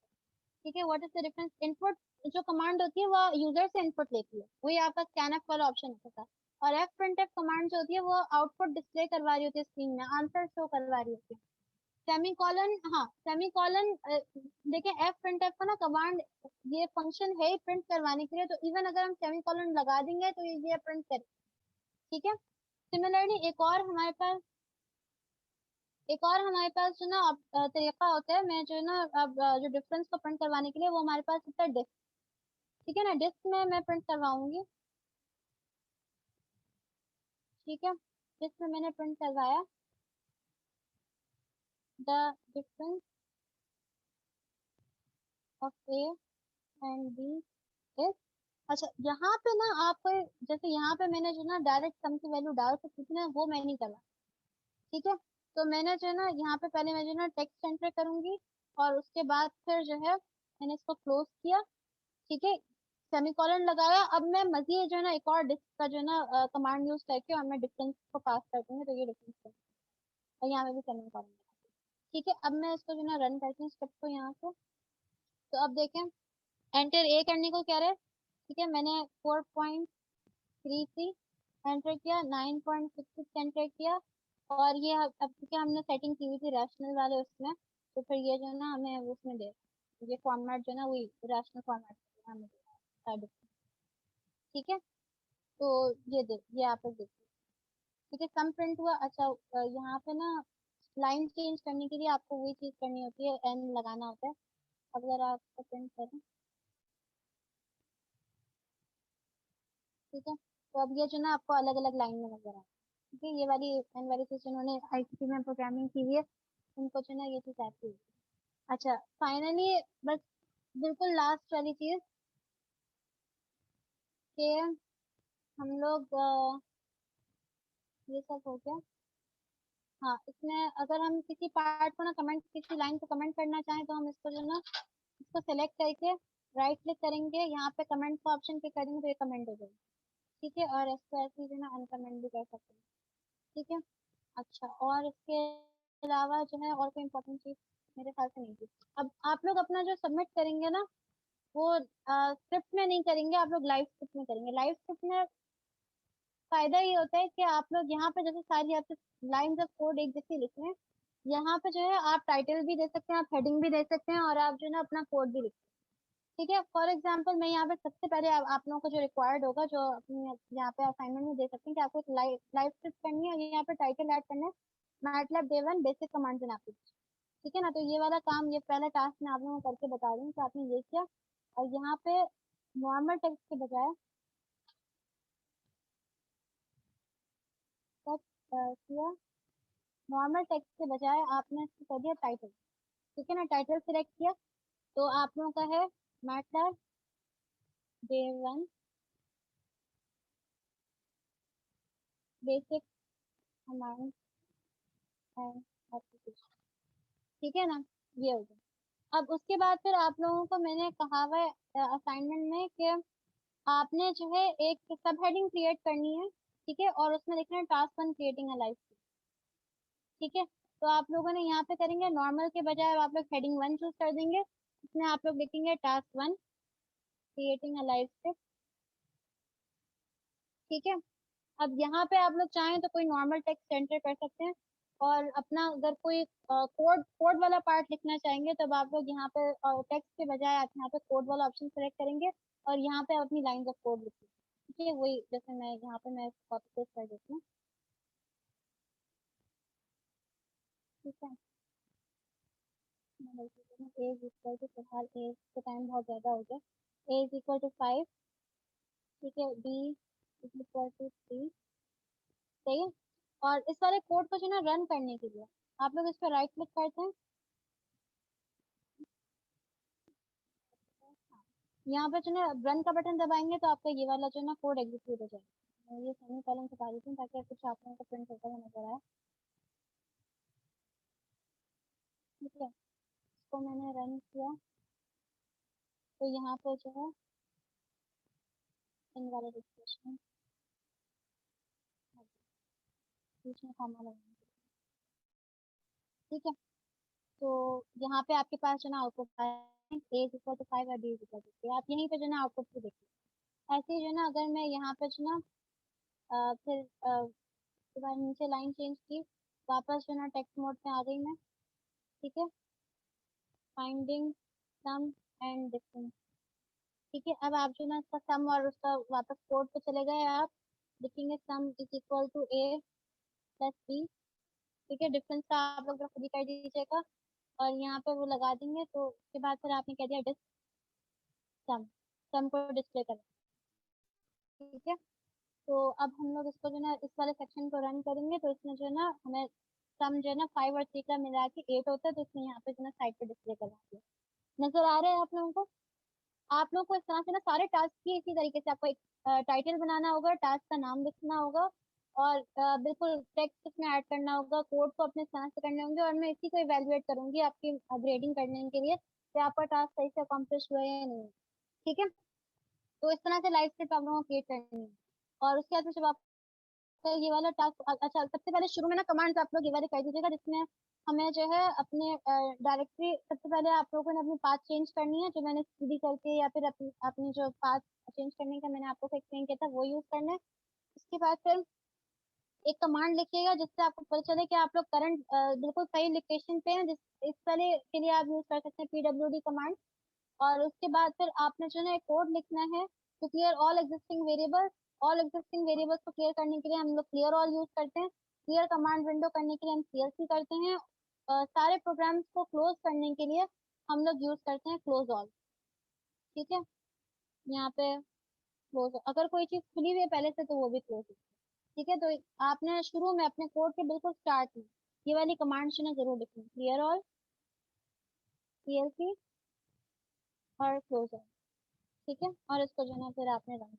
ठीक है। What is the difference, input जो कमांड होती है वो यूजर से इनपुट लेती है, वही आपका स्कैनफ वाला ऑप्शन होता है। और एफ प्रिंटफ कमांड जो होती है वो आउटपुट डिस्प्ले करवा रही होती है स्क्रीन में, आंसर शो करवा रही होती है। सेमीकोलन, हाँ सेमीकोलन, देखिए एफ प्रिंटफ का ना कमांड, ये फंक्शन है ही प्रिंट करवाने के लिए, तो इवन अगर हम सेमीकोलन लगा देंगे तो ये प्रिंट करे, ठीक है। सिमिलरली एक और हमारे पास जो ना तरीका होता है, मैं जो है ना अब जो डिफरेंस को प्रिंट करवाने के लिए वो हमारे पास होता है डिस्क, ठीक है ना। डिस्क में मैं प्रिंट करवाऊंगी, ठीक है। डिस्क में मैंने प्रिंट करवाया the difference of a and b is. अच्छा, यहाँ पे ना आप जैसे यहाँ पे मैंने जो ना डायरेक्ट सम की वैल्यू डाल सकती थी ना, वो मैं नहीं करवा, ठीक है। तो मैंने जो है ना यहाँ पे पहले मैं जो है ना टेक्स्ट एंटर करूंगी, और उसके बाद फिर जो है मैंने इसको क्लोज किया, ठीक है। सेमीकोलन लगाया। अब मैं मजीद जो है ना एक और डिस्क का जो है ना कमांड यूज करके और मैं डिफरेंस को पास कर दूंगी, तो ये डिफरेंस है और यहाँ पे भी सेमीकोलन। ठीक है, अब मैं इसको जो है ना रन करती हूँ स्क्रिप्ट को यहाँ से। तो अब देखें, एंटर ए करने को कह रहे हैं। ठीक है, मैंने 4.33 एंटर किया, 9.66 एंटर किया, और ये अब क्योंकि हमने सेटिंग की हुई थी रैशनल वाले उसमें, तो फिर ये जो है ना हमें उसमें दे, ये फॉर्मेट जो है ना वही रैशनल फॉर्मेट हमें दे। ठीक है, तो ये आप लोग देखिए। ठीक है, सम प्रिंट हुआ। अच्छा, यहाँ पे ना लाइन चेंज करने के लिए आपको वही चीज करनी होती है, एन लगाना होता है। अगर आप प्रिंट करें, ठीक है, तो अब ये जो ना आपको अलग अलग लाइन में नजर आ रहा है। ठीक है, ये वाली एन वाली चीज जिन्होंने आईसीटी में प्रोग्रामिंग की हुई है उनको जो ना ये चीज आती है। अच्छा, फाइनली बस बिल्कुल लास्ट वाली चीज कि हम लोग ये सब हो गया। हाँ, इसमें अगर हम किसी पार्ट को ना कमेंट, किसी लाइन को कमेंट करना चाहें तो हम इसको जो ना इसको सेलेक्ट करके राइट क्लिक करेंगे, यहाँ पे कमेंट का ऑप्शन पे करेंगे तो ये कमेंट हो जाएगा। ठीक है, और इसको ऐसे ही जो ना अनकमेंट भी कर सकते हैं। ठीक है, अच्छा, और इसके अलावा जो है और कोई इम्पोर्टेंट चीज मेरे ख्याल से नहीं थी। अब आप लोग अपना जो सबमिट करेंगे ना वो स्क्रिप्ट में नहीं करेंगे, आप लोग लाइव स्क्रिप्ट में करेंगे। लाइव स्क्रिप्ट में फायदा ये होता है कि आप लोग यहाँ पे जैसे सारी आपसे लाइंस ऑफ कोड एक जैसी लिख रहे हैं, यहाँ पे जो है आप टाइटल भी दे सकते हैं, आप हेडिंग भी दे सकते हैं, और आप जो है ना अपना कोड भी लिख सकते हैं। ठीक है, फॉर एग्जाम्पल मैं यहाँ पे सबसे पहले आप लोगों को जो रिक्वायर्ड होगा, जो अपने यहाँ पे असाइनमेंट में दे सकते हैं कि आपको एक लाइव स्क्रिप्ट करनी है और यहाँ पे टाइटल ऐड करना है MATLAB day 1 basic commands and application. ठीक है ना, तो ये वाला काम, ये पहला टास्क मैं आप लोगों को करके बता रही हूँ कि आपने ये किया, और यहाँ पे नॉर्मल टेक्स्ट के बजाय किया, नॉर्मल टेक्स्ट के बजाय आपने इसको कर दिया टाइटल। ठीक है ना, टाइटल सिलेक्ट किया, तो आप लोगों का है MATLAB day 1 basic command and application. ठीक है ना, ये हो गया। अब उसके बाद फिर आप लोगों को मैंने कहा हुआ है असाइनमेंट में कि आपने जो है एक सब हेडिंग क्रिएट करनी है। ठीक है, और उसमें लिखना है टास्क 1 क्रिएटिंग अ लाइफ। ठीक है, तो आप लोगों ने यहाँ पे करेंगे नॉर्मल के बजाय आप लोग हेडिंग 1 चूज कर देंगे, इसमें आप लोग लिखेंगे टास्क 1 क्रिएटिंग अ लाइफ। ठीक है, अब यहाँ पे आप लोग चाहें तो कोई नॉर्मल टेक्स्ट एंटर कर सकते हैं, और अपना अगर कोई कोड कोड वाला पार्ट लिखना चाहेंगे तब आप लोग यहाँ पे टेक्स्ट के बजाय आप यहाँ पे कोड वाला ऑप्शन सेलेक्ट करेंगे और यहाँ पे अपनी लाइंस ऑफ कोड लिखिए। ठीक है, वही जैसे मैं यहाँ पे मैं कॉपी पेस्ट कर देती हूँ। ठीक है, ए इज इक्वल टू, फिलहाल ए का टाइम बहुत ज़्यादा हो गया, ए इज इक्वल टू 5। ठीक है, बी इज इक्वल टू 3। सही है, और इस वाले कोड को जो ना रन करने के लिए आप लोग इस पर राइट क्लिक करते हैं, यहाँ पे जो ना रन का बटन दबाएंगे तो आपका ये वाला जो ना कोड एग्जीक्यूट हो जाएगा। मैं ये सेमीकोलन हटा देती हूँ ताकि कुछ आप लोगों को प्रिंट होता हुआ नजर आए। ठीक है, इसको मैंने रन किया तो यहाँ पे जो है इन वाले डिस्क्रिप्शन बीच में कॉमा लगाएंगे। ठीक है, तो यहाँ पे आपके पास जो ना आउटपुट है ए इज इक्वल टू 5 और बी इज इक्वल टू 3। आप यहीं पे जो ना आउटपुट भी देखिए। ऐसे ही जो ना अगर मैं यहाँ पे जो ना फिर उसके बाद नीचे लाइन चेंज की, वापस जो ना टेक्स्ट मोड में आ गई मैं। ठीक है, फाइंडिंग सम एंड डिफरेंस। ठीक है, अब आप जो ना इसका सम और उसका वापस कोड पे चले गए, आप लिखेंगे sum is equal to A plus B. ठीक है, डिफरेंस का आप लोग खुद ही कर दीजिएगा और यहाँ पे वो लगा देंगे, तो उसके बाद फिर आपने कह दिया डिस सम, सम को डिस्प्ले करें। ठीक है, तो अब हम लोग इसको जो ना इस वाले सेक्शन को रन करेंगे तो इसमें जो है ना हमें सम जो है ना 5 और 3 का मिला के 8 होता है, तो इसमें यहाँ पे जो ना साइड पे डिस्प्ले करवा दिया। नजर आ रहा है आप लोगों को? आप लोग को इस तरह से ना सारे टास्क की इसी तरीके से आपको एक टाइटल बनाना होगा, टास्क का नाम लिखना होगा, और बिल्कुल टेक्स्ट इसमें ऐड करना होगा, कोड को अपने तरह से करने होंगे, और मैं इसी को इवेलुएट करूंगी आपकी ग्रेडिंग करने के लिए कि आपका टास्क सही से अकम्प्लिश हुआ है या नहीं। ठीक है, तो इस तरह से लाइव स्क्रिप्ट आप लोगों को क्रिएट करनी है। और उसके बाद जब आपका ये वाला टास्क, अच्छा सबसे पहले शुरू में ना कमांड्स आप लोग ये वाले कर दीजिएगा, जिसमें हमें जो है अपने डायरेक्टरी, सबसे पहले आप लोगों ने अपनी पाथ चेंज करनी है, जो मैंने सीधी करके या फिर अपनी जो पाथ चेंज करने का मैंने आप लोग को एक्सप्लेन किया था वो यूज करना है। उसके बाद फिर एक कमांड लिखिएगा जिससे आपको पता चले कि आप लोग करंट बिल्कुल सही लोकेशन पे हैं। जिस इस वाले के लिए आप यूज कर सकते हैं pwd कमांड। और उसके बाद फिर आपने जो है कोड लिखना है to clear all existing variables. All existing variables को क्लियर करने के लिए हम लोग क्लियर ऑल यूज करते हैं। क्लियर कमांड विंडो करने के लिए हम clc करते हैं। सारे प्रोग्राम्स को क्लोज करने के लिए हम लोग यूज करते हैं क्लोज ऑल। ठीक है, यहाँ पे क्लोज, अगर कोई चीज खुली हुई है पहले से तो वो भी क्लोज है। ठीक है, तो आपने शुरू में अपने कोड के बिल्कुल स्टार्ट में ये वाली कमांड जो है जरूर लिखनी, क्लियर ऑल, clc और क्लोज ऑल। ठीक है, और इसको जो है फिर आपने रन।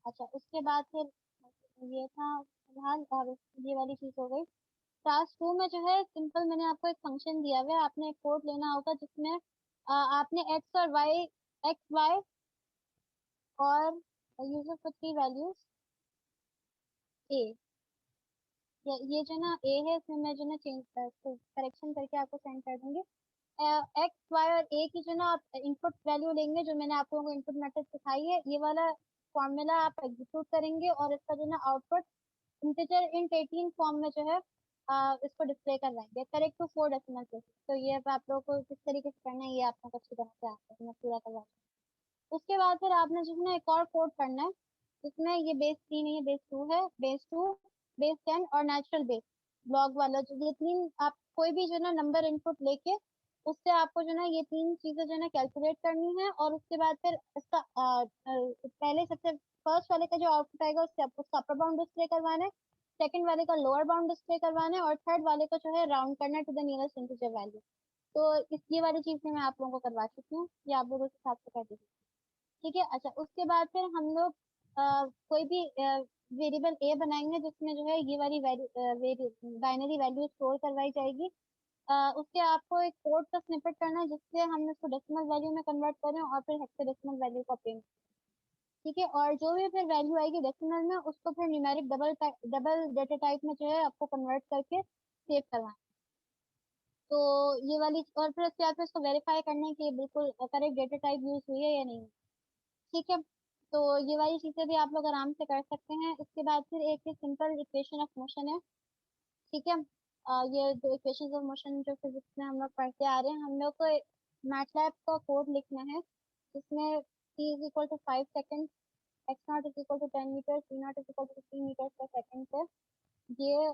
अच्छा, उसके बाद फिर ये था फिलहाल, और ये वाली चीज हो गई। टास्क 2 में जो है सिंपल मैंने आपको एक फंक्शन दिया हुआ है, आपने एक कोड लेना होगा जिसमें आपने एक्स और वाई, एक्स वाई और यूजर फॉर 3 वैल्यूज ए, ये जो ना ए है इसमें मैं जो ना चेंज करेक्शन करके आपको सेंड कर दूंगी। एक्स वाई और ए की जो ना आप इनपुट वैल्यू लेंगे, जो मैंने आप लोगों को इनपुट मेथड सिखाई है, ये वाला फॉर्मूला आप एग्जीक्यूट करेंगे और इसका जो ना आउटपुट इंटीजर इंट 18 फॉर्म में जो है इसको डिस्प्ले करवाएंगे करेक्ट टू 4 डेसिमल प्लेस। तो ये अब आप लोगों को किस तरीके से करना है ये आप लोगों को अच्छी तरह से आता है, मैं पूरा करवा। उसके बाद फिर आपने जो है ना एक और कोड करना है, जिसमें ये बेस 3 है, ये बेस 2 है, बेस 2, बेस 10 और नेचुरल बेस ब्लॉग वाला, जो ये तीन आप कोई भी जो है ना नंबर इनपुट लेके उससे आपको जो है ये तीन चीजें जो है ना कैलकुलेट करनी है। और उसके बाद फिर इसका पहले सबसे फर्स्ट वाले का जो आउटपुट आएगा उससे आपको उसका अपर बाउंड डिस्प्ले करवाना है, सेकंड वाले का लोअर बाउंड डिस्प्ले करवाना है और थर्ड वाले को जो है राउंड करना है to the nearest integer value. तो इस ये वाली चीज में मैं आप लोगों को करवा चुकी हूँ, ये आप लोगों के हिसाब से कर दीजिए। ठीक है, अच्छा उसके बाद फिर हम लोग कोई भी वेरिएबल ए बनाएंगे जिसमें जो है ये वाली बाइनरी वैल्यू स्टोर करवाई जाएगी। उसके आपको एक कोड का स्निपेट करना है जिससे हम इसको डेसिमल वैल्यू में कन्वर्ट करें और फिर हेक्साडेसिमल वैल्यू का प्रिंट। ठीक है, और जो भी फिर वैल्यू आएगी डेसिमल में उसको फिर न्यूमेरिक डबल डेटा टाइप में जो है आपको कन्वर्ट करके सेव करवाना। तो ये वाली, और फिर उसके बाद फिर इसको वेरीफाई करना है कि बिल्कुल करेक्ट डेटा टाइप यूज हुई है या नहीं। ठीक है, तो ये वाली चीजें भी आप लोग आराम से कर सकते हैं। इसके बाद फिर एक सिंपल इक्वेशन ऑफ मोशन है। ठीक है, ये जो इक्वेशन ऑफ मोशन जो फिजिक्स में हम लोग पढ़ते आ रहे हैं, हम लोग को मैटलैब का कोड लिखना है जिसमें t is equal to 5 second, x not is equal to 10 metre, c not is equal to 15 metre पर सेकेंड पे ये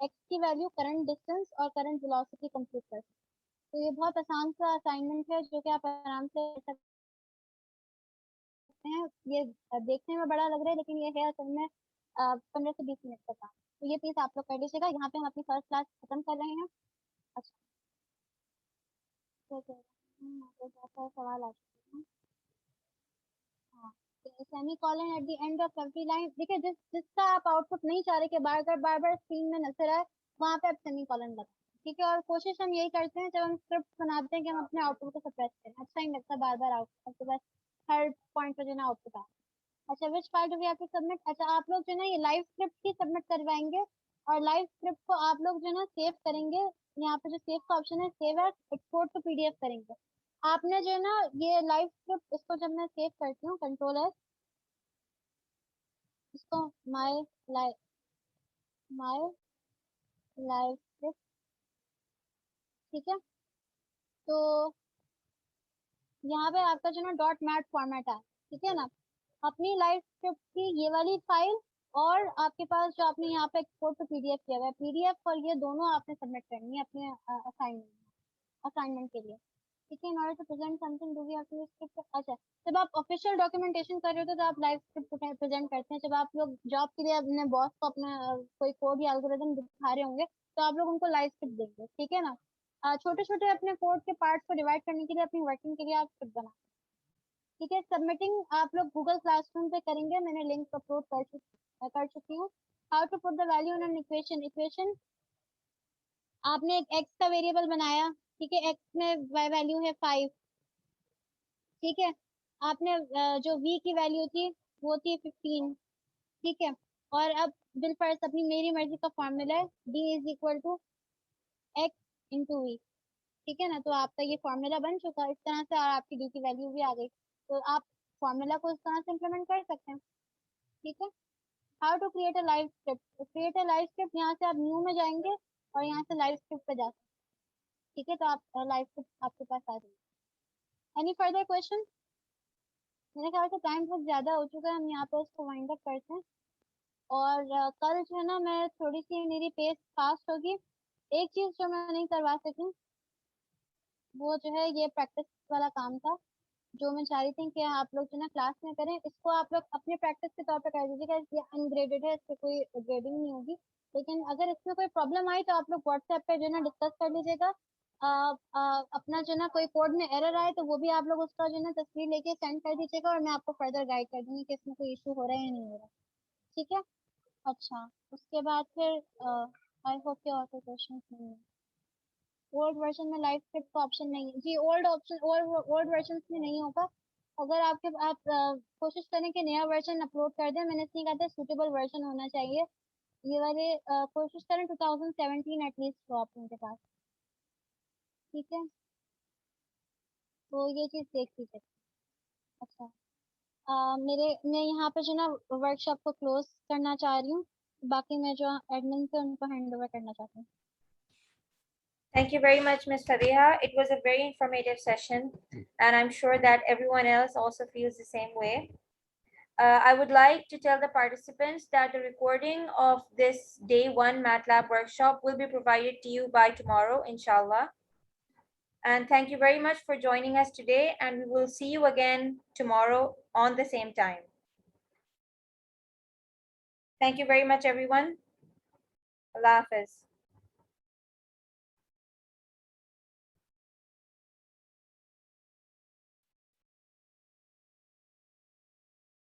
x की वैल्यू, करंट डिस्टेंस और करंट वेलोसिटी कंप्यूट कर सकते हैं। तो ये बहुत आसान सा असाइनमेंट है जो कि आप आराम से कर सकते हैं। ये देखने में बड़ा लग रहा है लेकिन ये है असल में 15 से 20 मिनट का काम। तो ये प्लीज आप लोग कर लीजिएगा। यहाँ पे हम अपनी फर्स्ट क्लास खत्म कर रहे हैं। अच्छा, ठीक है, तो बहुत सवाल आ चुके हैं। हाँ, semi colon at the end of every line, देखिए जिसका आप आउटपुट नहीं चाह रहे कि बार बार स्क्रीन में नजर आए, वहाँ पे आप सेमी कॉलन लगाएं। ठीक है, और कोशिश हम यही करते हैं जब हम स्क्रिप्ट बनाते हैं कि हम अपने आउटपुट को सप्रेस करें, अच्छा नहीं लगता बार बार आउटपुट आपके पास हर पॉइंट पर जो ना आउटपुट आ। अच्छा, which part we have to submit, अच्छा आप लोग जो ना ये लाइव स्क्रिप्ट ही सबमिट करवाएंगे और लाइव स्क्रिप्ट को आप लोग जो ना सेव करेंगे। यहाँ पे जो सेव का ऑप्शन है, save as export to PDF करेंगे। आपने जो है ना ये लाइव स्क्रिप्ट, इसको जब मैं सेव करती हूँ कंट्रोल एस, इसको माय लाइव स्क्रिप्ट। ठीक है, तो यहाँ पे आपका जो ना डॉट मैट फॉर्मेट है। ठीक है ना, अपनी लाइव स्क्रिप्ट की ये वाली फाइल और आपके पास जो आपने यहाँ पे एक्सपोर्ट टू पीडीएफ किया हुआ है, पीडीएफ और ये दोनों आपने सबमिट करनी है अपने असाइनमेंट के लिए। ठीक है, in order to present something do we have to script. अच्छा, जब आप ऑफिशियल डॉक्यूमेंटेशन कर रहे हो तो आप लाइव स्क्रिप्ट प्रेजेंट करते हैं। जब आप लोग जॉब के लिए अपने बॉस को अपना कोई कोड या एल्गोरिथम दिखा रहे होंगे तो आप लोग उनको लाइव स्क्रिप्ट देंगे। ठीक है ना, छोटे छोटे अपने कोड के पार्ट्स को डिवाइड करने के लिए अपनी वर्किंग के लिए आप स्क्रिप्ट बना। ठीक है, सबमिटिंग आप लोग गूगल क्लासरूम पे करेंगे, मैंने लिंक अपलोड कर चुकी हूँ। How to put the value in an equation, आपने एक एक्स का वेरिएबल बनाया। ठीक है, एक्स में वैल्यू है 5। ठीक है, आपने जो v की वैल्यू थी वो थी 15, ठीक है। और अब बिलफर्ज अपनी मेरी मर्जी का फॉर्मूला है d is equal to x into V, ठीक है ना। तो आपका ये फॉर्मूला बन चुका इस तरह से, और आपकी d की वैल्यू भी आ गई। तो आप फॉर्मूला को इस तरह से इम्प्लीमेंट कर सकते हैं, ठीक है। How to create a live script. Create a live script, यहाँ से आप न्यू में जाएंगे और यहाँ से लाइव स्क्रिप्ट पे जा सकते हैं, ठीक है। तो आप लाइव स्क्रिप्ट आपके पास आ जाएगी। Any further question? मेरे ख्याल से टाइम बहुत ज़्यादा हो चुका है, हम यहाँ पे उसको वाइंड अप करते हैं। और कल जो है ना, मैं थोड़ी सी मेरी पेस फास्ट होगी। एक चीज़ जो मैं नहीं करवा सकी वो जो है ये प्रैक्टिस वाला काम था, जो मैं चाह रही थी कि आप लोग जो ना क्लास में करें। इसको आप लोग अपने प्रैक्टिस के तौर पे कर दीजिएगा, ये अनग्रेडेड है, इससे कोई ग्रेडिंग नहीं होगी। लेकिन अगर इसमें कोई प्रॉब्लम आई तो आप लोग व्हाट्सएप पे जो है ना डिस्कस कर लीजिएगा। अपना जो ना कोई कोड में एरर आए तो वो भी आप लोग उसका जो है ना तस्वीर लेके सेंड कर दीजिएगा, और मैं आपको फर्दर गाइड कर दूंगी कि इसमें कोई इशू हो रहा है या नहीं हो रहा, ठीक है। अच्छा, उसके बाद फिर आई होप के और कोई क्वेश्चन नहीं है। ओल्ड वर्जन में लाइव स्क्रिप्ट का ऑप्शन नहीं है जी, ओल्ड वर्जन में नहीं होगा। अगर आपके आप कोशिश करें कि नया वर्जन अपलोड कर दें, मैंने इसलिए कहा था सूटेबल वर्जन होना चाहिए। ये वाले कोशिश करें 2017 एटलीस्ट हो आप उनके पास, ठीक है। तो ये चीज़ देख लीजिए। अच्छा, मैं यहाँ पे जो ना वर्कशॉप को क्लोज करना चाह रही हूँ। बाकी मैं जो एडमिन से उनको हैंड ओवर करना चाहती हूँ। Thank you very much, Ms. Fariha. It was a very informative session, and I'm sure that everyone else also feels the same way. I would like to tell the participants that the recording of this day 1 MATLAB workshop will be provided to you by tomorrow, inshallah. And thank you very much for joining us today, and we will see you again tomorrow on the same time. Thank you very much, everyone. Allah Hafiz.